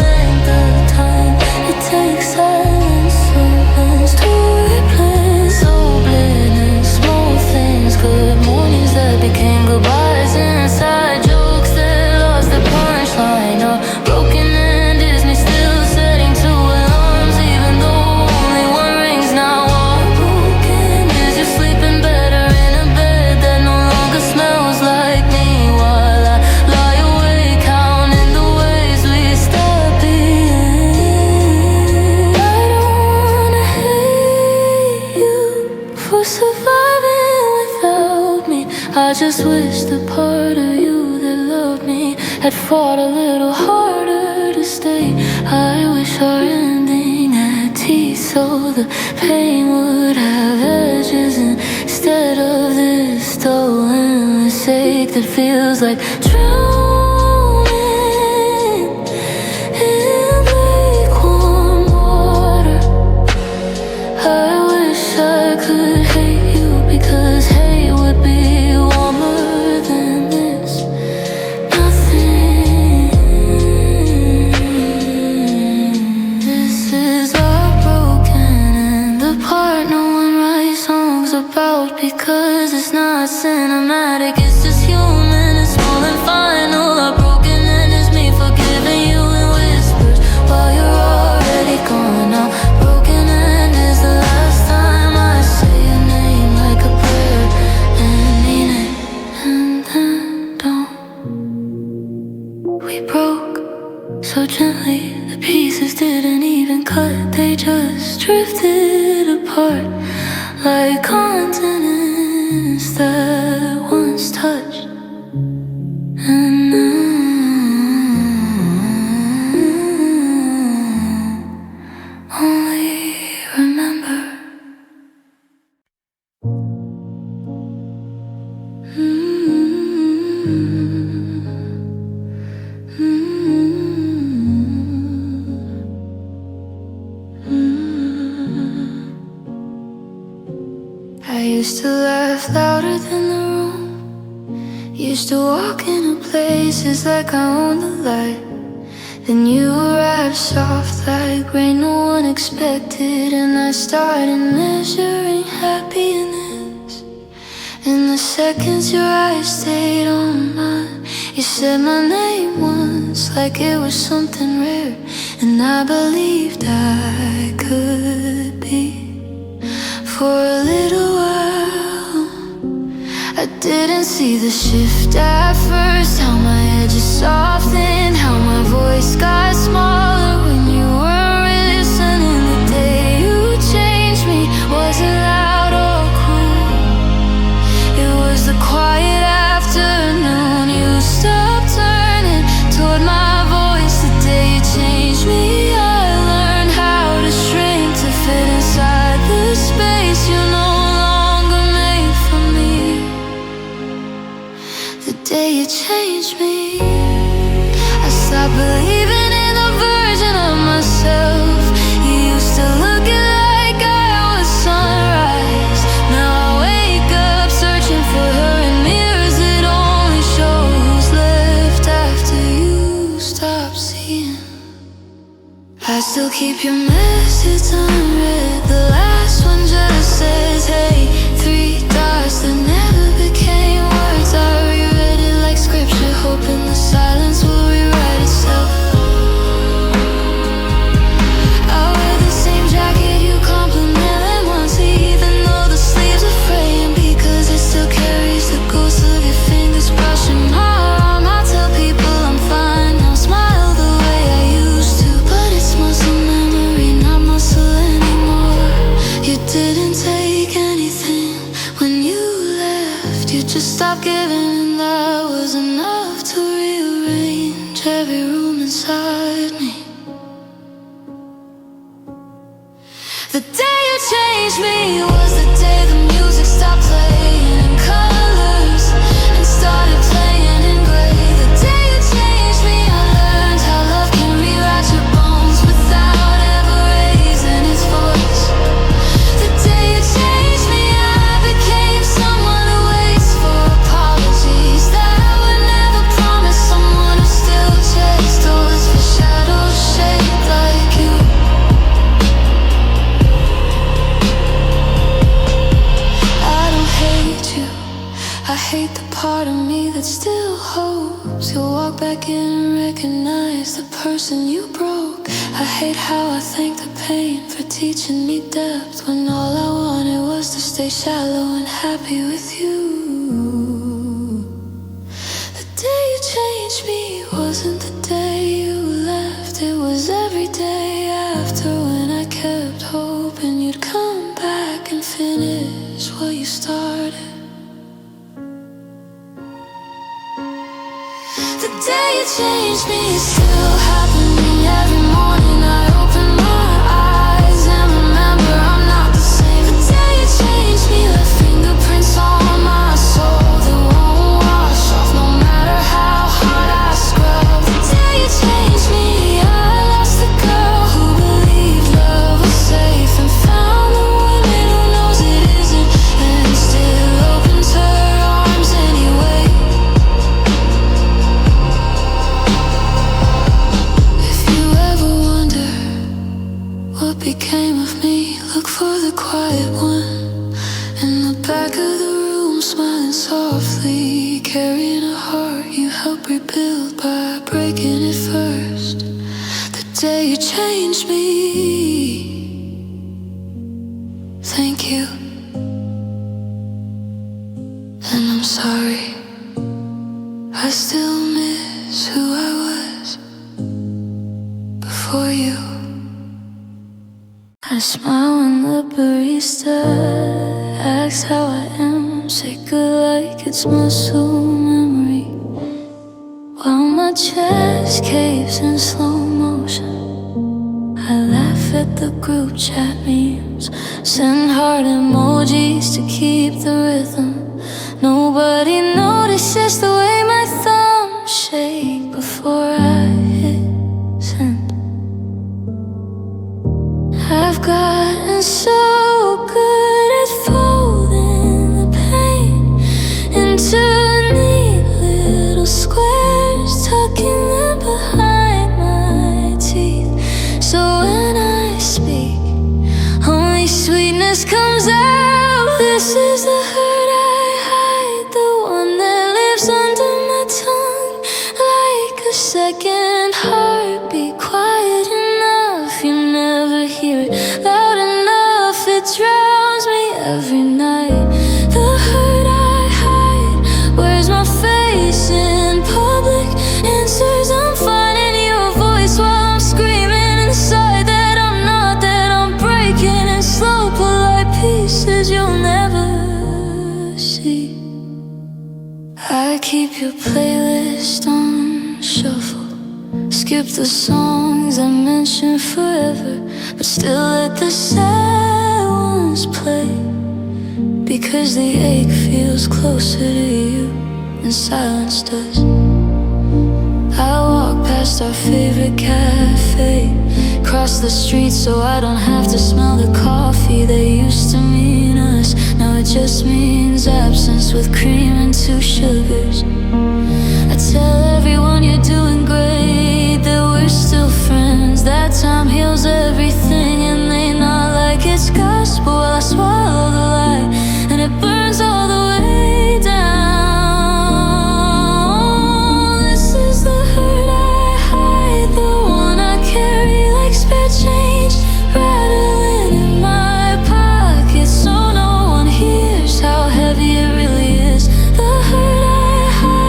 length of time it takes silence sometimes to replace old and small things. Good mornings that became goodbyes, inside jokes that lost their punchline. A broken end is me still setting two alarms, even though only one rings now. All broken is you sleeping better in a bed that no longer smells like me, while I lie awake counting the ways we stop being. I don't wanna hate you for surviving without me. I just wish the part of you that loved me had fought a little harder to stay. I wish our ending had teeth so the pain would have edges instead of this dull endless ache that feels like drowning in lukewarm water. I wish I could hate you because hate would be warmer than this. Nothing. This is heartbroken and the part no one writes songs about because it's not cinematic. It's just human and small and final. Heartbroken and it's me forgiving you in whispers while you're already gone now. Broken end is the last time I say your name like a prayer and mean it, and then don't. We broke so gently, the pieces didn't even cut, they just drifted apart like continents that once touched. And only remember. I used to laugh louder than the room, used to walk into places like I owned the light. Then you arrived soft like rain no one expected, and I started measuring happiness in the seconds your eyes stayed on mine. You said my name once like it was something rare, and I believed I could be for a little while. I didn't see the shift at first, how my edges softened, how my voice got smaller when you were listening. The day you changed me wasn't loud or cruel, it was the quiet afternoon. You stopped turning toward my voice. The day you changed me, I learned how to shrink to fit inside the space you no longer made for me. The day you changed me, I stopped believing in the version of myself you used to look at like I was sunrise. Now I wake up searching for her in mirrors that only show who's left after you stop seeing. I still keep your message unread, the last one just says hey, 3 dots that never became words. I reread it like scripture, hoping the silence will rewrite itself. I wear the same jacket you compliment once, even though the sleeves are fraying, because it still carries the ghost of your fingers brushing my arm. I tell people I'm fine now, smile the way I used to, but it's muscle memory now. every room inside me. The day you changed me was the day the music stopped playing in colors and started playing in gray. The day you changed me, I learned how love can rewrite your bones without ever raising its voice. The day you changed me, I became someone who waits for apologies that would never promise someone who still chased all this for shadows shaped like you. I hate the part of me that still hopes you'll walk back in and recognize the person you broke. I hate how I thank the pain for teaching me depth when all I wanted was to stay shallow and happy with you. The day you changed me wasn't the day you left. It was every day after when I kept hoping you'd come back and finish what you started. The day you changed me is still happening every morning. I open my eyes and remember I'm not the same. The day you changed me left fingerprints on my soul that won't wash off no matter how hard I scrub. The day you changed me, I lost the girl who believed love was safe and found the woman who knows it isn't and still opens her arms anyway. What became of me? Look for the quiet one in the back of the room, smiling softly, carrying a heart you helped rebuild by breaking it first. The day you changed me. Thank you. And I'm sorry. I still miss who I was before you. I smile when the barista asks how I am, say good like it's muscle memory, while my chest caves in slow motion. I laugh at the group chat memes, send heart emojis to keep the rhythm. Nobody notices the way my thumbs shake before I hit send. I've gotten so good at folding the pain into neat little squares, tucking them behind my teeth. So when I speak, only sweetness comes out. This is the hurt I hide, the one that lives under my tongue like a second heartbeat, quiet enough you never hear it, loud enough it drowns me every night. The hurt I hide wears my face in public, answers I'm finding your voice while I'm screaming inside that I'm not, that I'm breaking in slow polite pieces you'll never see. I keep your playlist on shuffle, skip the songs I mentioned forever, but still let the sad ones play, because the ache feels closer to you than silence does. I walk past our favorite cafe, cross the street so I don't have to smell the coffee that used to mean us. Now it just means absence with cream and 2 sugars. I tell everyone you're doing great, that we're still friends, that time heals everything, and they nod like it's gospel. I swallow the lie and it burns all the way down. This is the hurt I hide, the one I carry like spare change, rattling in my pocket so no one hears how heavy it really is. The hurt I hide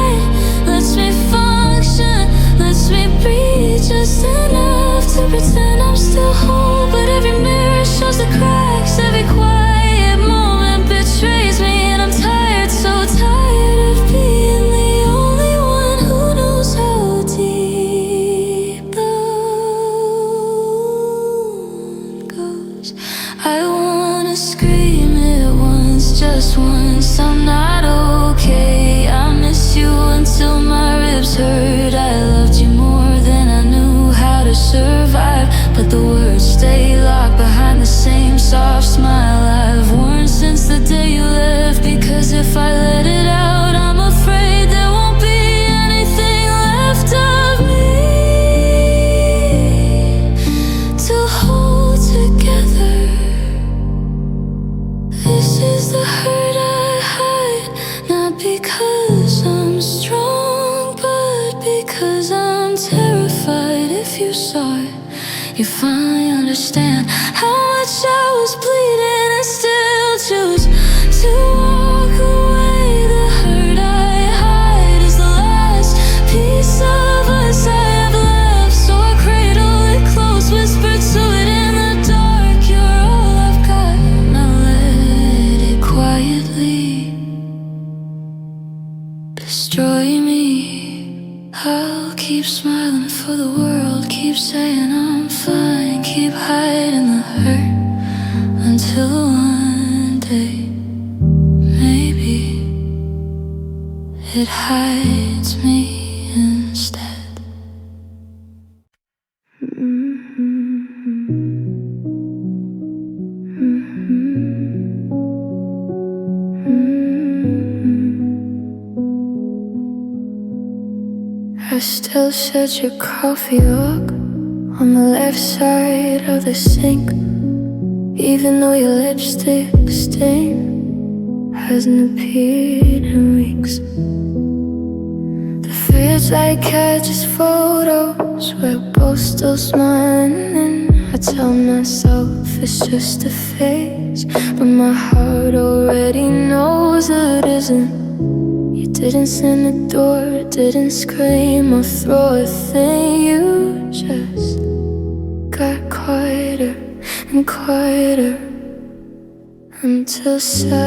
you saw it, you finally understand how much I was bleeding and still choose to walk away. The hurt I hide is the last piece of us I have left, so I cradle it close, whisper to it in the dark. You're all I've got, now let it quietly destroy me. I'll keep smiling for the world, keep saying I'm fine, keep hiding the hurt until one day maybe it hides me instead. I still set your coffee up on the left side of the sink, even though your lipstick stain hasn't appeared in weeks. The fridge light catches photos, we're both still smiling. I tell myself it's just a phase, but my heart already knows that it isn't. You didn't slam the door, didn't scream or throw a thing. You just got quieter and quieter until silence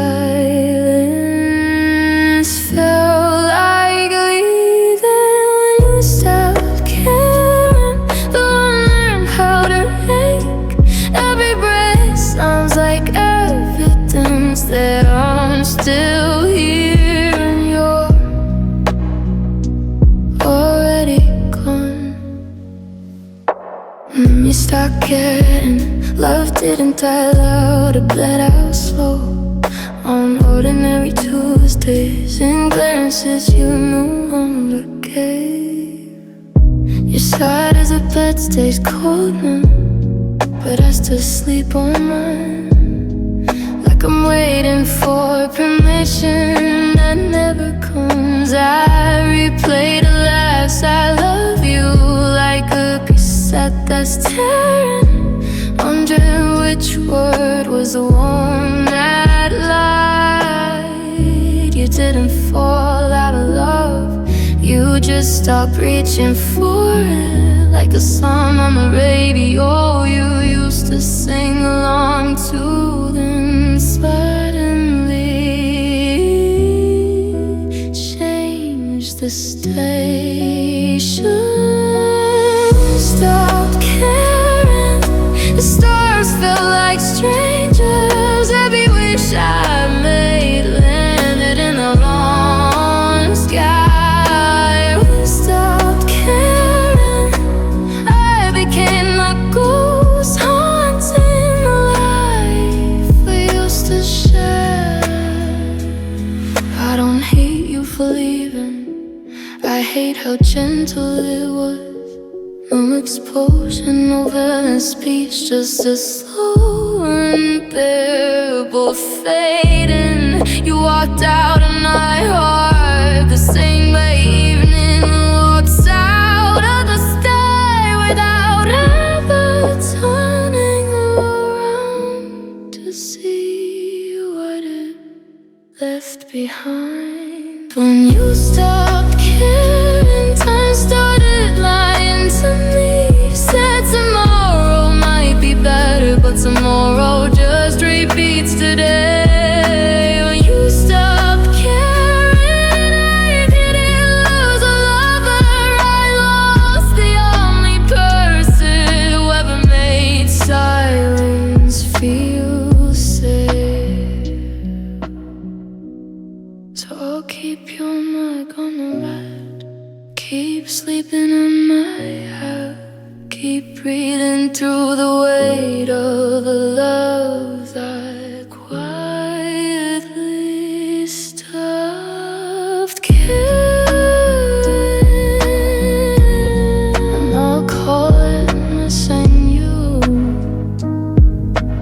felt like leaving. When you stopped caring, the one learned how to ache. Every breath sounds like evidence that I'm still here. You stopped caring, love didn't die loud, it bled out slow on ordinary Tuesdays and glances you no longer gave. Your side as the bed stays cold now, but I still sleep on mine, like I'm waiting for permission that never comes. I replay the last I love you like a cassette that's tearing, wondering which word was the one that lied. You didn't fall out of love, you just stopped reaching for it, like a song on the radio you used to sing along to. Then suddenly changed the station. Stopped caring, the stars felt like strangers. Every wish I made landed in the wrong sky. We stopped caring, I became a ghost haunting the life we used to share. I don't hate you for leaving, I hate how gentle it was. No explosion, no violent speech, just a slow, unbearable fading. You walked out of my heart the same way evening walks out of the sky, without ever turning around to see what it left behind. When you stopped caring, time started lying to me. Said tomorrow might be better, but tomorrow just repeats today. When you stopped caring, I didn't lose a lover, I lost the only person who ever made silence feel safe. So I'll keep your mic on the right, keep sleeping in my house, keep breathing through the weight of a love that quietly stopped caring. And I'll call it missing you,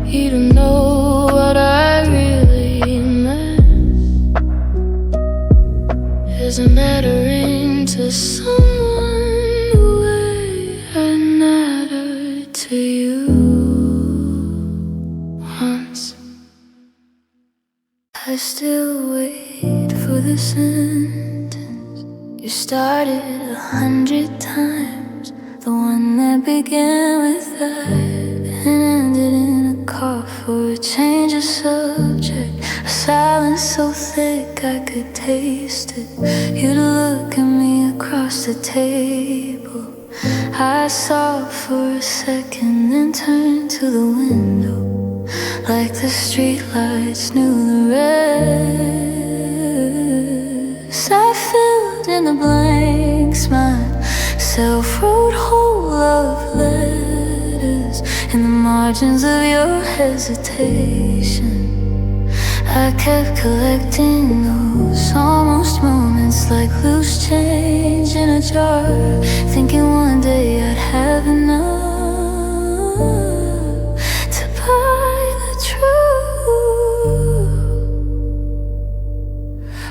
even though what I really meant isn't mattering to someone the way I now. still wait for the sentence you started 100 times, the one that began with that and ended in a cough or a change of subject, a silence so thick I could taste it. You'd look at me across the table. I saw for a second, then turned to the window, like the streetlights knew the rest. I filled in the blanks, myself wrote whole love letters in the margins of your hesitation. I kept collecting those almost moments like loose change in a jar, thinking one day I'd have enough to buy the truth.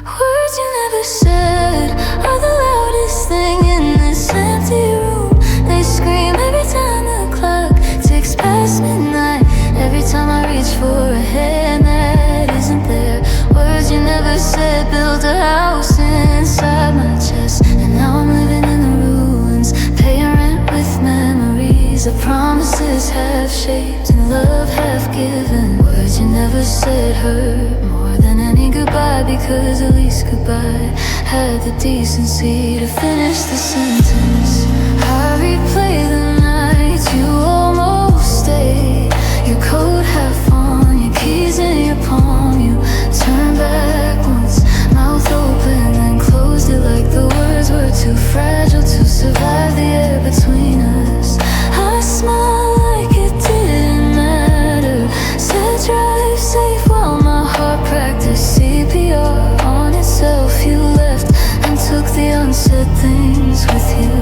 Words you never said are the loudest thing in this empty room. They scream every time the clock ticks past midnight, every time I reach for a hand that isn't there. Words you never said built a house inside my chest, and now I'm living in the ruins, paying rent with memories of promises half shaped and love half given. Words you never said hurt more than any goodbye, because at least goodbye had the decency to finish the sentence. I replay the nights you almost stayed, your coat half on, your keys in your palm. You turned back once, mouth open, then closed it like the words were too fragile to survive the air between us. I smiled like it didn't matter, said drive safe while my heart practiced CPR on itself. You left and took the unsaid things with you,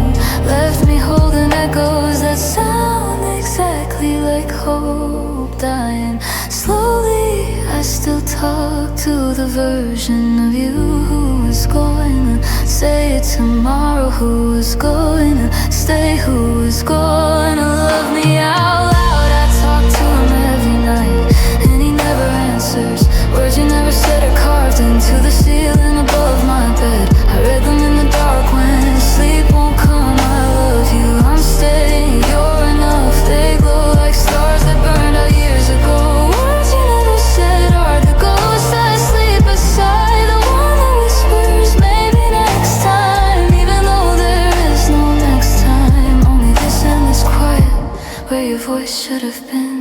left me holding echoes that sound exactly like hope dying slowly. I still talk to the version of you who was going to say it tomorrow, who was going to stay, who was going to love me out loud. I talk to him every night and he never answers. Words you never said are carved into the ceiling above my bed. I read them in the dark when sleep won't come. I love you, I'm staying, you're enough. They glow like stars that burned out years ago. Words you never said are the ghosts that sleep beside the one that whispers maybe next time, even though there is no next time. Only this endless quiet where your voice should have been.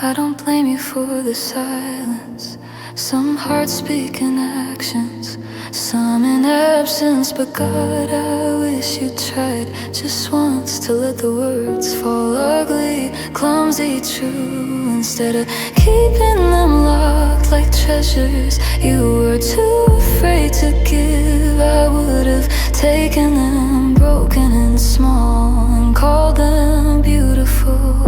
I don't blame you for the silence. Some hearts speak in actions, some in absence. But God, I wish you tried just once to let the words fall ugly, clumsy, true, instead of keeping them locked like treasures you were too afraid to give. I would have taken them broken and small and called them beautiful.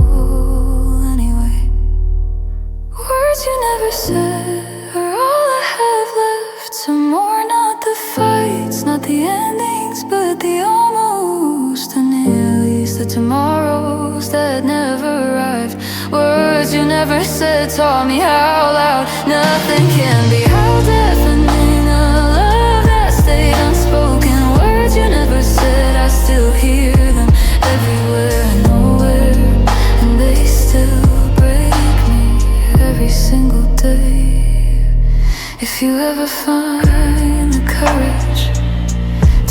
Words you never said are all I have left to mourn. Not the fights, not the endings, but the almost and at least the tomorrows that never arrived. Words you never said taught me how loud nothing can be, how deafening a love that stayed unspoken. Words you never said, I still hear them everywhere and nowhere, and they still every single day. If you ever find the courage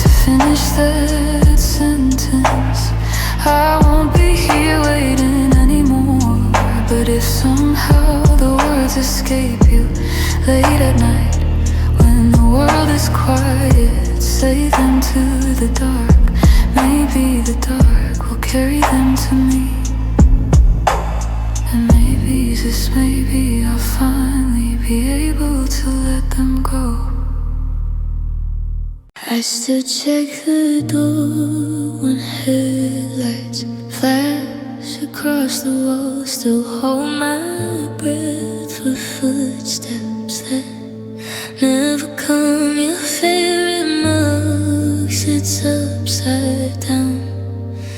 to finish that sentence, I won't be here waiting anymore. But if somehow the words escape you late at night, when the world is quiet, say them to the dark. Maybe the dark will carry them to me. And maybe, just maybe, I'll finally be able to let them go. I still check the door when headlights flash across the wall. Still hold my breath for footsteps that never come. Your favorite mug sits upside down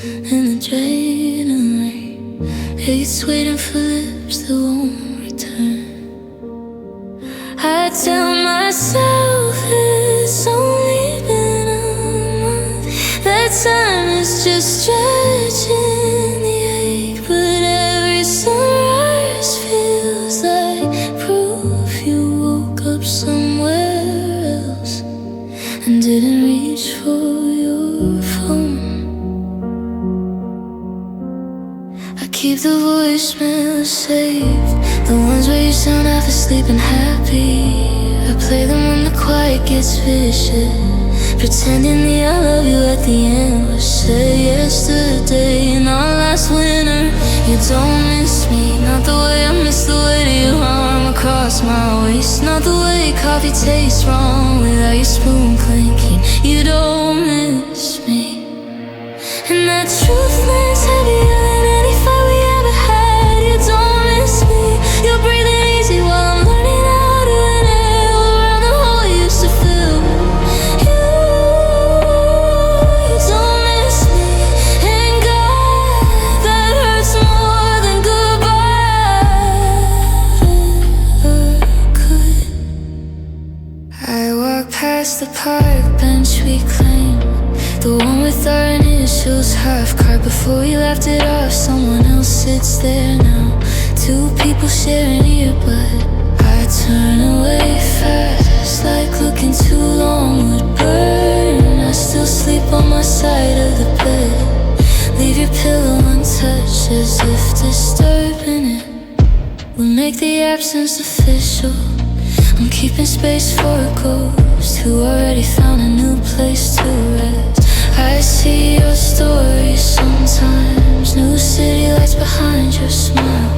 in the drain and rain. It's waiting for lips that won't return. didn't reach for your phone. I keep the voicemails saved, the ones where you sound half asleep and happy. I play them when the quiet gets vicious, pretending the I love you at the end was said yesterday. And all last winter, you don't miss me. Not the way I miss the weight of your arm across my waist. Not the way coffee tastes wrong without your spoon clinking. You don't miss me. And that truth lands heavier than any fight we ever had. You don't miss me. You're breathing easy while I'm learning how to inhale around the hole you used to fill. You don't miss me. And God, that hurts more than goodbye could. I walk past the park bench we claimed, the one with our initials half-carved before we left it off. Someone else sits there now, two people sharing earbud. I turn away fast, like looking too long would burn. I still sleep on my side of the bed, leave your pillow untouched as if disturbing it would make the absence official. I'm keeping space for a ghost who already found a new place to rest. I see your stories sometimes, new city lights behind your smile,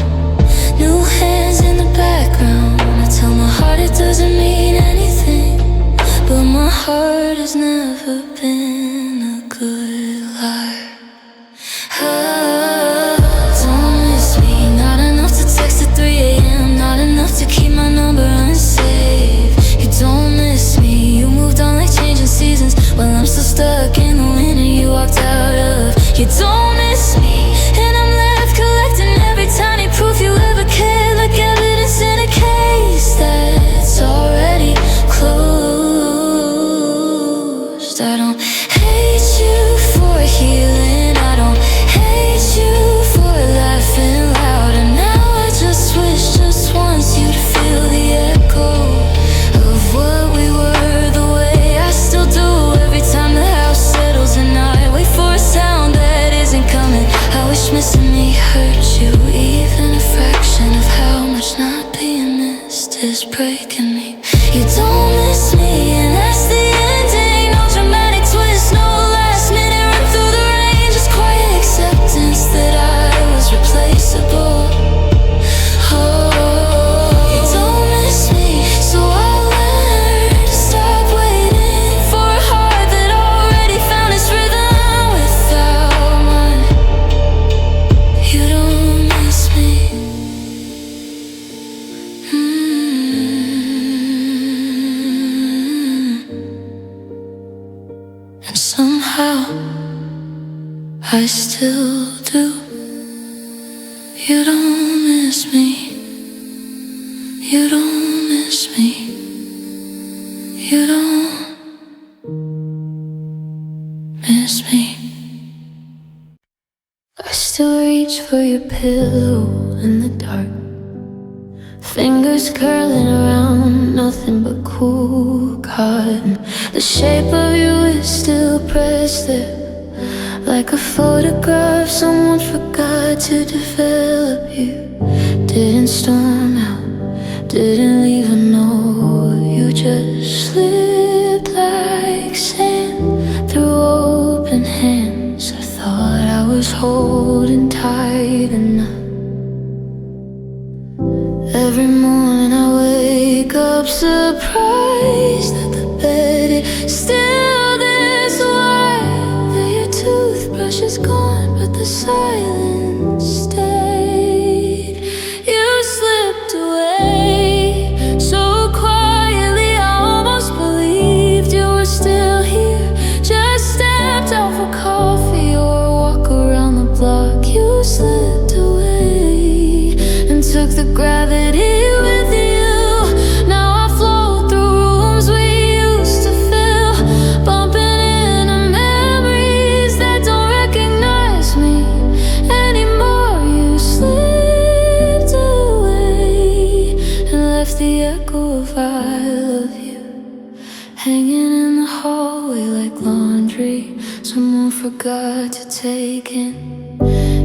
new hands in the background. I tell my heart it doesn't mean anything, but my heart has never been a good liar. Don't miss me, not enough to text at 3 a.m., not enough to keep my number unsaved. You don't miss me, you moved on like changing seasons, while I'm still stuck in the winter you walked out of. You don't miss me, and I'm left collecting every tiny proof you ever cared, like evidence in a case that's already closed. I don't hate you for healing, I don't hate you for laughing loud, and now I just wish just once you'd feel the echo of what we were, the way I still do every time the house settles and I wait for a sound that isn't coming. I wish missing me hurt you, even a fraction of how much not being missed is breaking me. You don't miss me, and that's the ending. No dramatic twist, no last minute run through the rain, just quiet acceptance that I was replaceable. Oh, you don't miss me, so I'll learn to stop waiting for a heart that already found its rhythm without mine. You don't miss me. And somehow I still do. You don't miss me. You don't miss me. You don't miss me. I still reach for your pillow in the dark, fingers curling around nothing but cool cotton. The shape of you is still pressed there, like a photograph someone forgot to develop. You didn't storm out, didn't leave a note, you just slipped like sand through open hands. I thought I was holding tight enough. Every morning I wake up surprised that the bed is still this wide, that your toothbrush is gone but the silence stayed. You slipped away so quietly I almost believed you were still here. Just stepped out for coffee or a walk around the block. You slipped away and took the gravity with you. Now I float through rooms we used to fill, bumping into memories that don't recognize me anymore. in the hallway like laundry someone forgot to take in.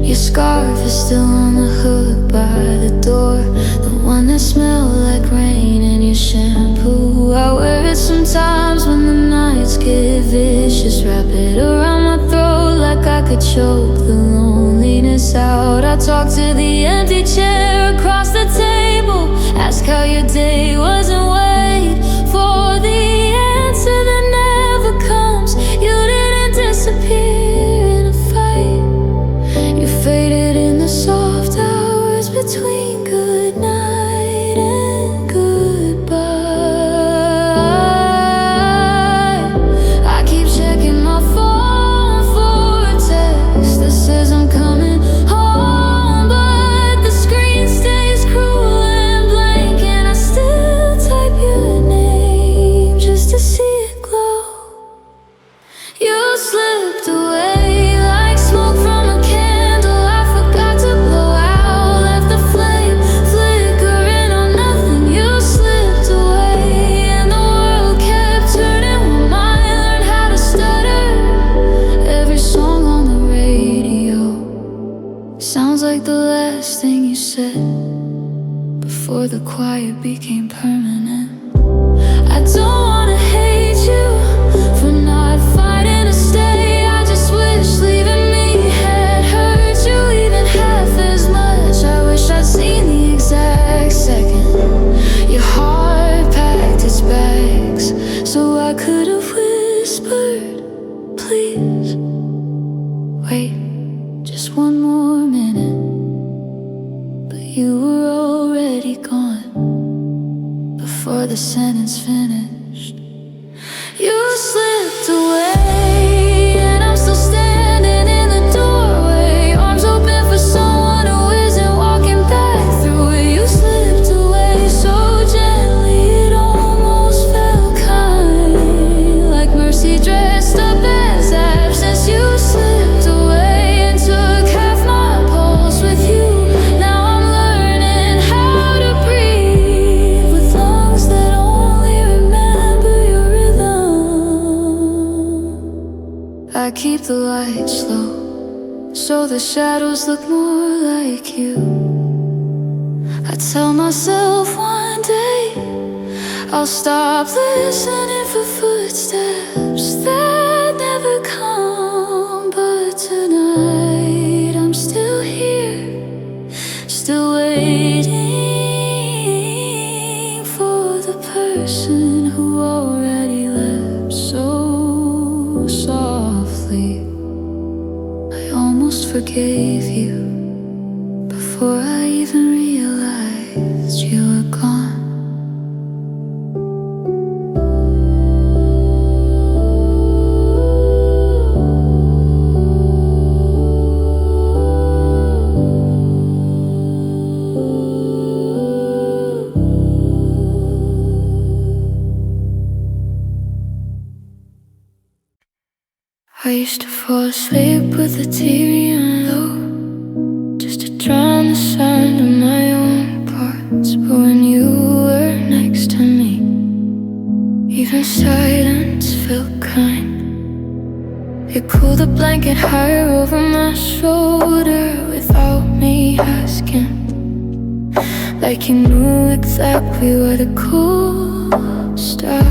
Your scarf is still on the hook by the door, the one that smelled like rain and your shampoo. I wear it sometimes when the nights get vicious, wrap it around my throat like I could choke the loneliness out. I talk to the empty chair across the table, ask how your day was and wait for the answer that never comes. You didn't disappear in a fight, you faded in the soft hours between good night and goodbye. I keep checking my phone for a text that says I'm coming home, but the screen stays cruel and blank, and I still type your name just to see it glow. You slipped away like smoke from a candle I forgot to blow out, left the flame flickering on nothing. You slipped away and the world kept turning while mine learned how to stutter. Every song on the radio sounds like the last thing you said before the quiet became permanent. I don't wanna hate you for not fighting to stay. I just wish leaving me had hurt you even half as much. I wish I'd seen the exact second your heart packed its bags, so I could have whispered, please wait just one more minute. But you were already gone before the sentence finished. You slipped away and I'm still standing in the doorway, arms open for someone who isn't walking back through it. You slipped away so gently it almost felt kind, like mercy dressed up as absence. You slipped away and took half my pulse with you. Now I'm learning how to breathe with lungs that only remember your rhythm. I keep the lights low so the shadows look more like you. I tell myself one day I'll stop listening for footsteps that never come, but tonight I'm still here, still waiting for the person who already left so softly. I almost forgave you before I even realized you were gone. I used to fall asleep with the TV on low, just to drown the sound of my own parts. But when you were next to me, even silence felt kind. You pulled the blanket higher over my shoulder without me asking, like you knew exactly where the cold started.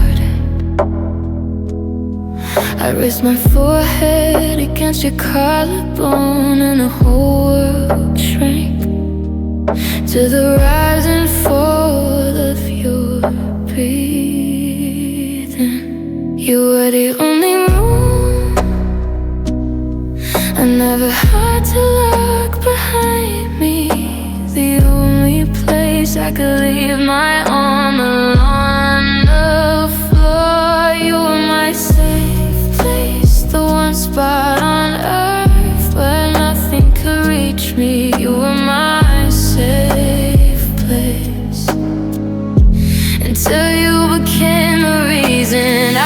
I raised my forehead against your collarbone and the whole world shrank to the rise and fall of your breathing. You were the only room I never had to lock behind me, the only place I could leave my arm along the floor. You were my safe place, the one spot on earth where nothing could reach me. You were my safe place until you became the reason I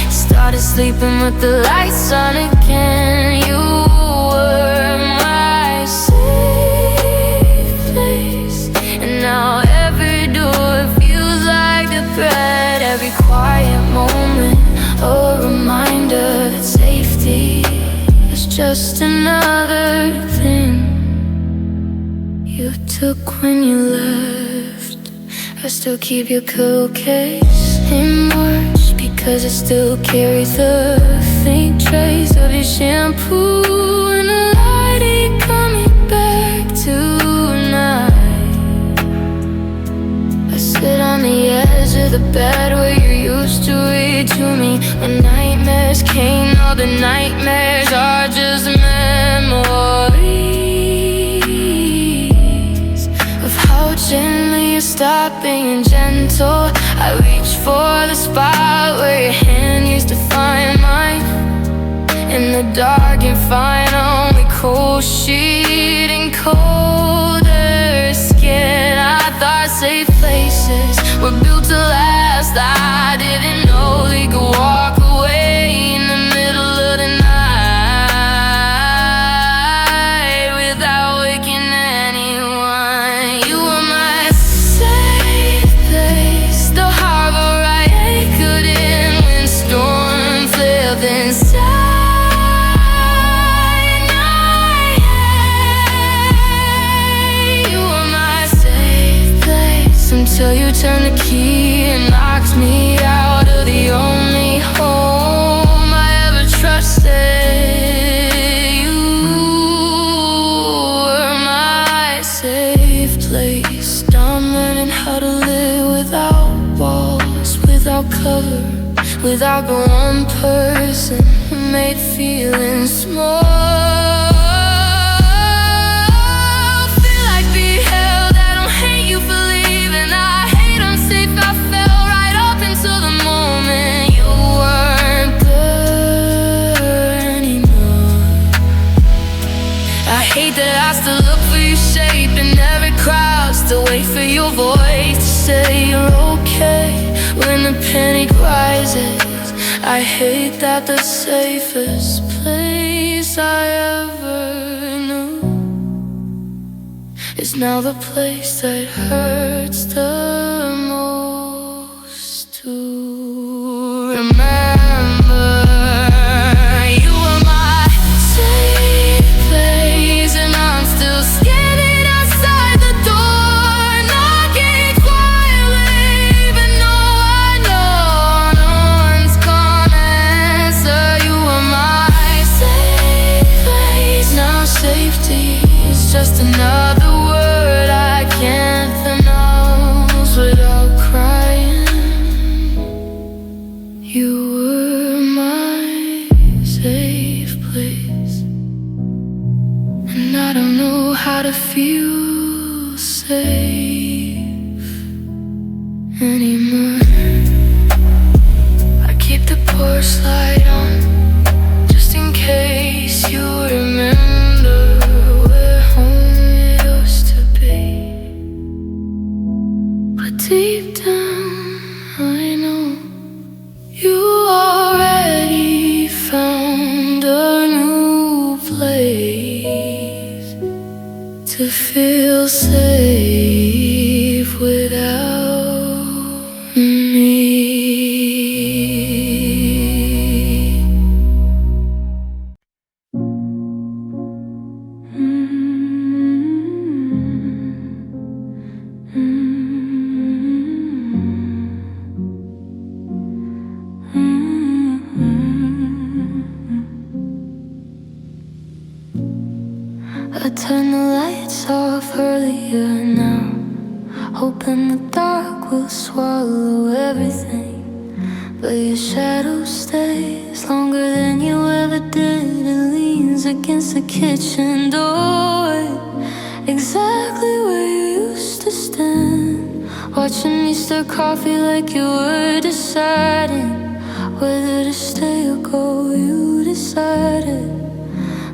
started sleeping with the lights on again. You were my safe place, and now every door feels like a threat. Every quiet moment just another thing you took when you left. I still keep your pillowcase in March because it still carries the faint trace of your shampoo and the light ain't coming back tonight. I sit on the edge of the bed where you used to read to me when nightmares came. All the nightmares are just memories of how gently you stopped being gentle. I reach for the spot where your hand used to find mine in the dark and find only cold sheet and colder skin. I thought safe places were built to last. I didn't know they could walk away in the middle of the night without waking anyone. You were my safe place, the harbor I anchored in when storm filled inside. Until you turned the key and locked me out of the only home I ever trusted. You were my safe place. Now I'm learning how to live without walls, without cover, without the one person who made feelings small. Hate that I still look for your shape in every crowd, still wait for your voice to say you're okay when the panic rises. I hate that the safest place I ever knew is now the place that hurts the most to remember. Just another word I can't pronounce without crying. You were my safe place, and I don't know how to feel safe anymore. I keep the porch light on just in case you remember. Deep down, I know you already found a new place to feel safe without me. I turned the lights off earlier now, hoping the dark will swallow everything. But your shadow stays longer than you ever did. It leans against the kitchen door, exactly where you used to stand, watching me stir coffee like you were deciding whether to stay or go. You decided,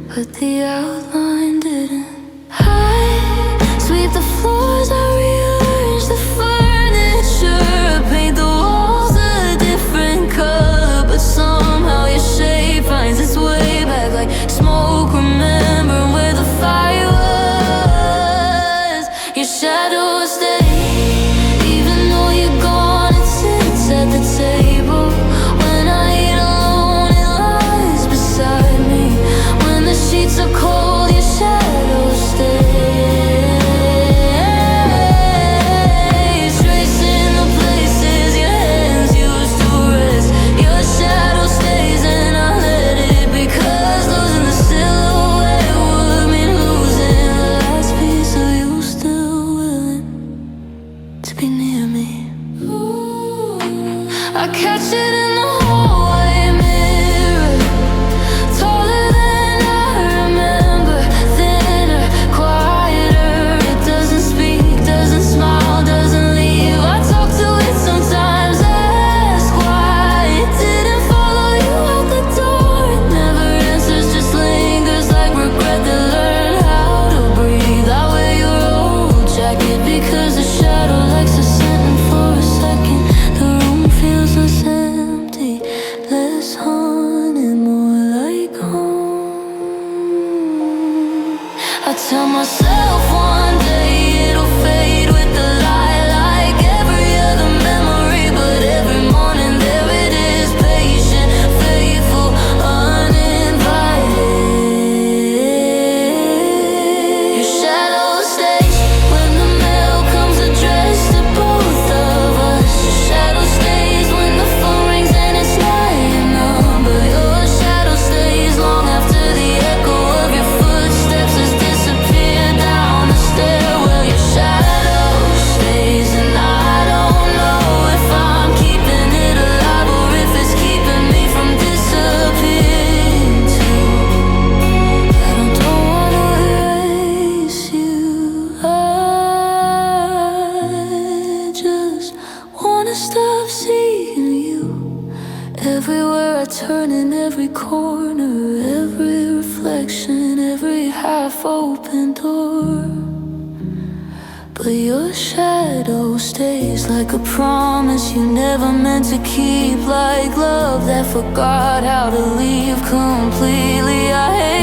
but the outline didn't. I sweep the floors, I rearrange the furniture, paint the walls a different color, but somehow your shape finds its way back like smoke. Remember where the fire was. Your shadow stays, even though you're gone. It sits at the table when I eat alone. It lies beside me when the sun and more like home. I tell myself one day it'll fade with the light, like every other memory. But every morning there it is, patient, faithful, uninvited. Your shadow stays when the mail comes addressed to both of us. Your shadow stays when the phone rings and it's not your number. Your shadow stays long after the echo of your footsteps has disappeared down the stairwell. Your shadow stays, and I don't know if I'm keeping it alive or if it's keeping me from disappearing too. But I don't wanna erase you, I just wanna stop seeing you. Everywhere I turn, in every corner, every reflection, every half-open door. But your shadow stays like a promise you never meant to keep, like love that forgot how to leave completely. I hate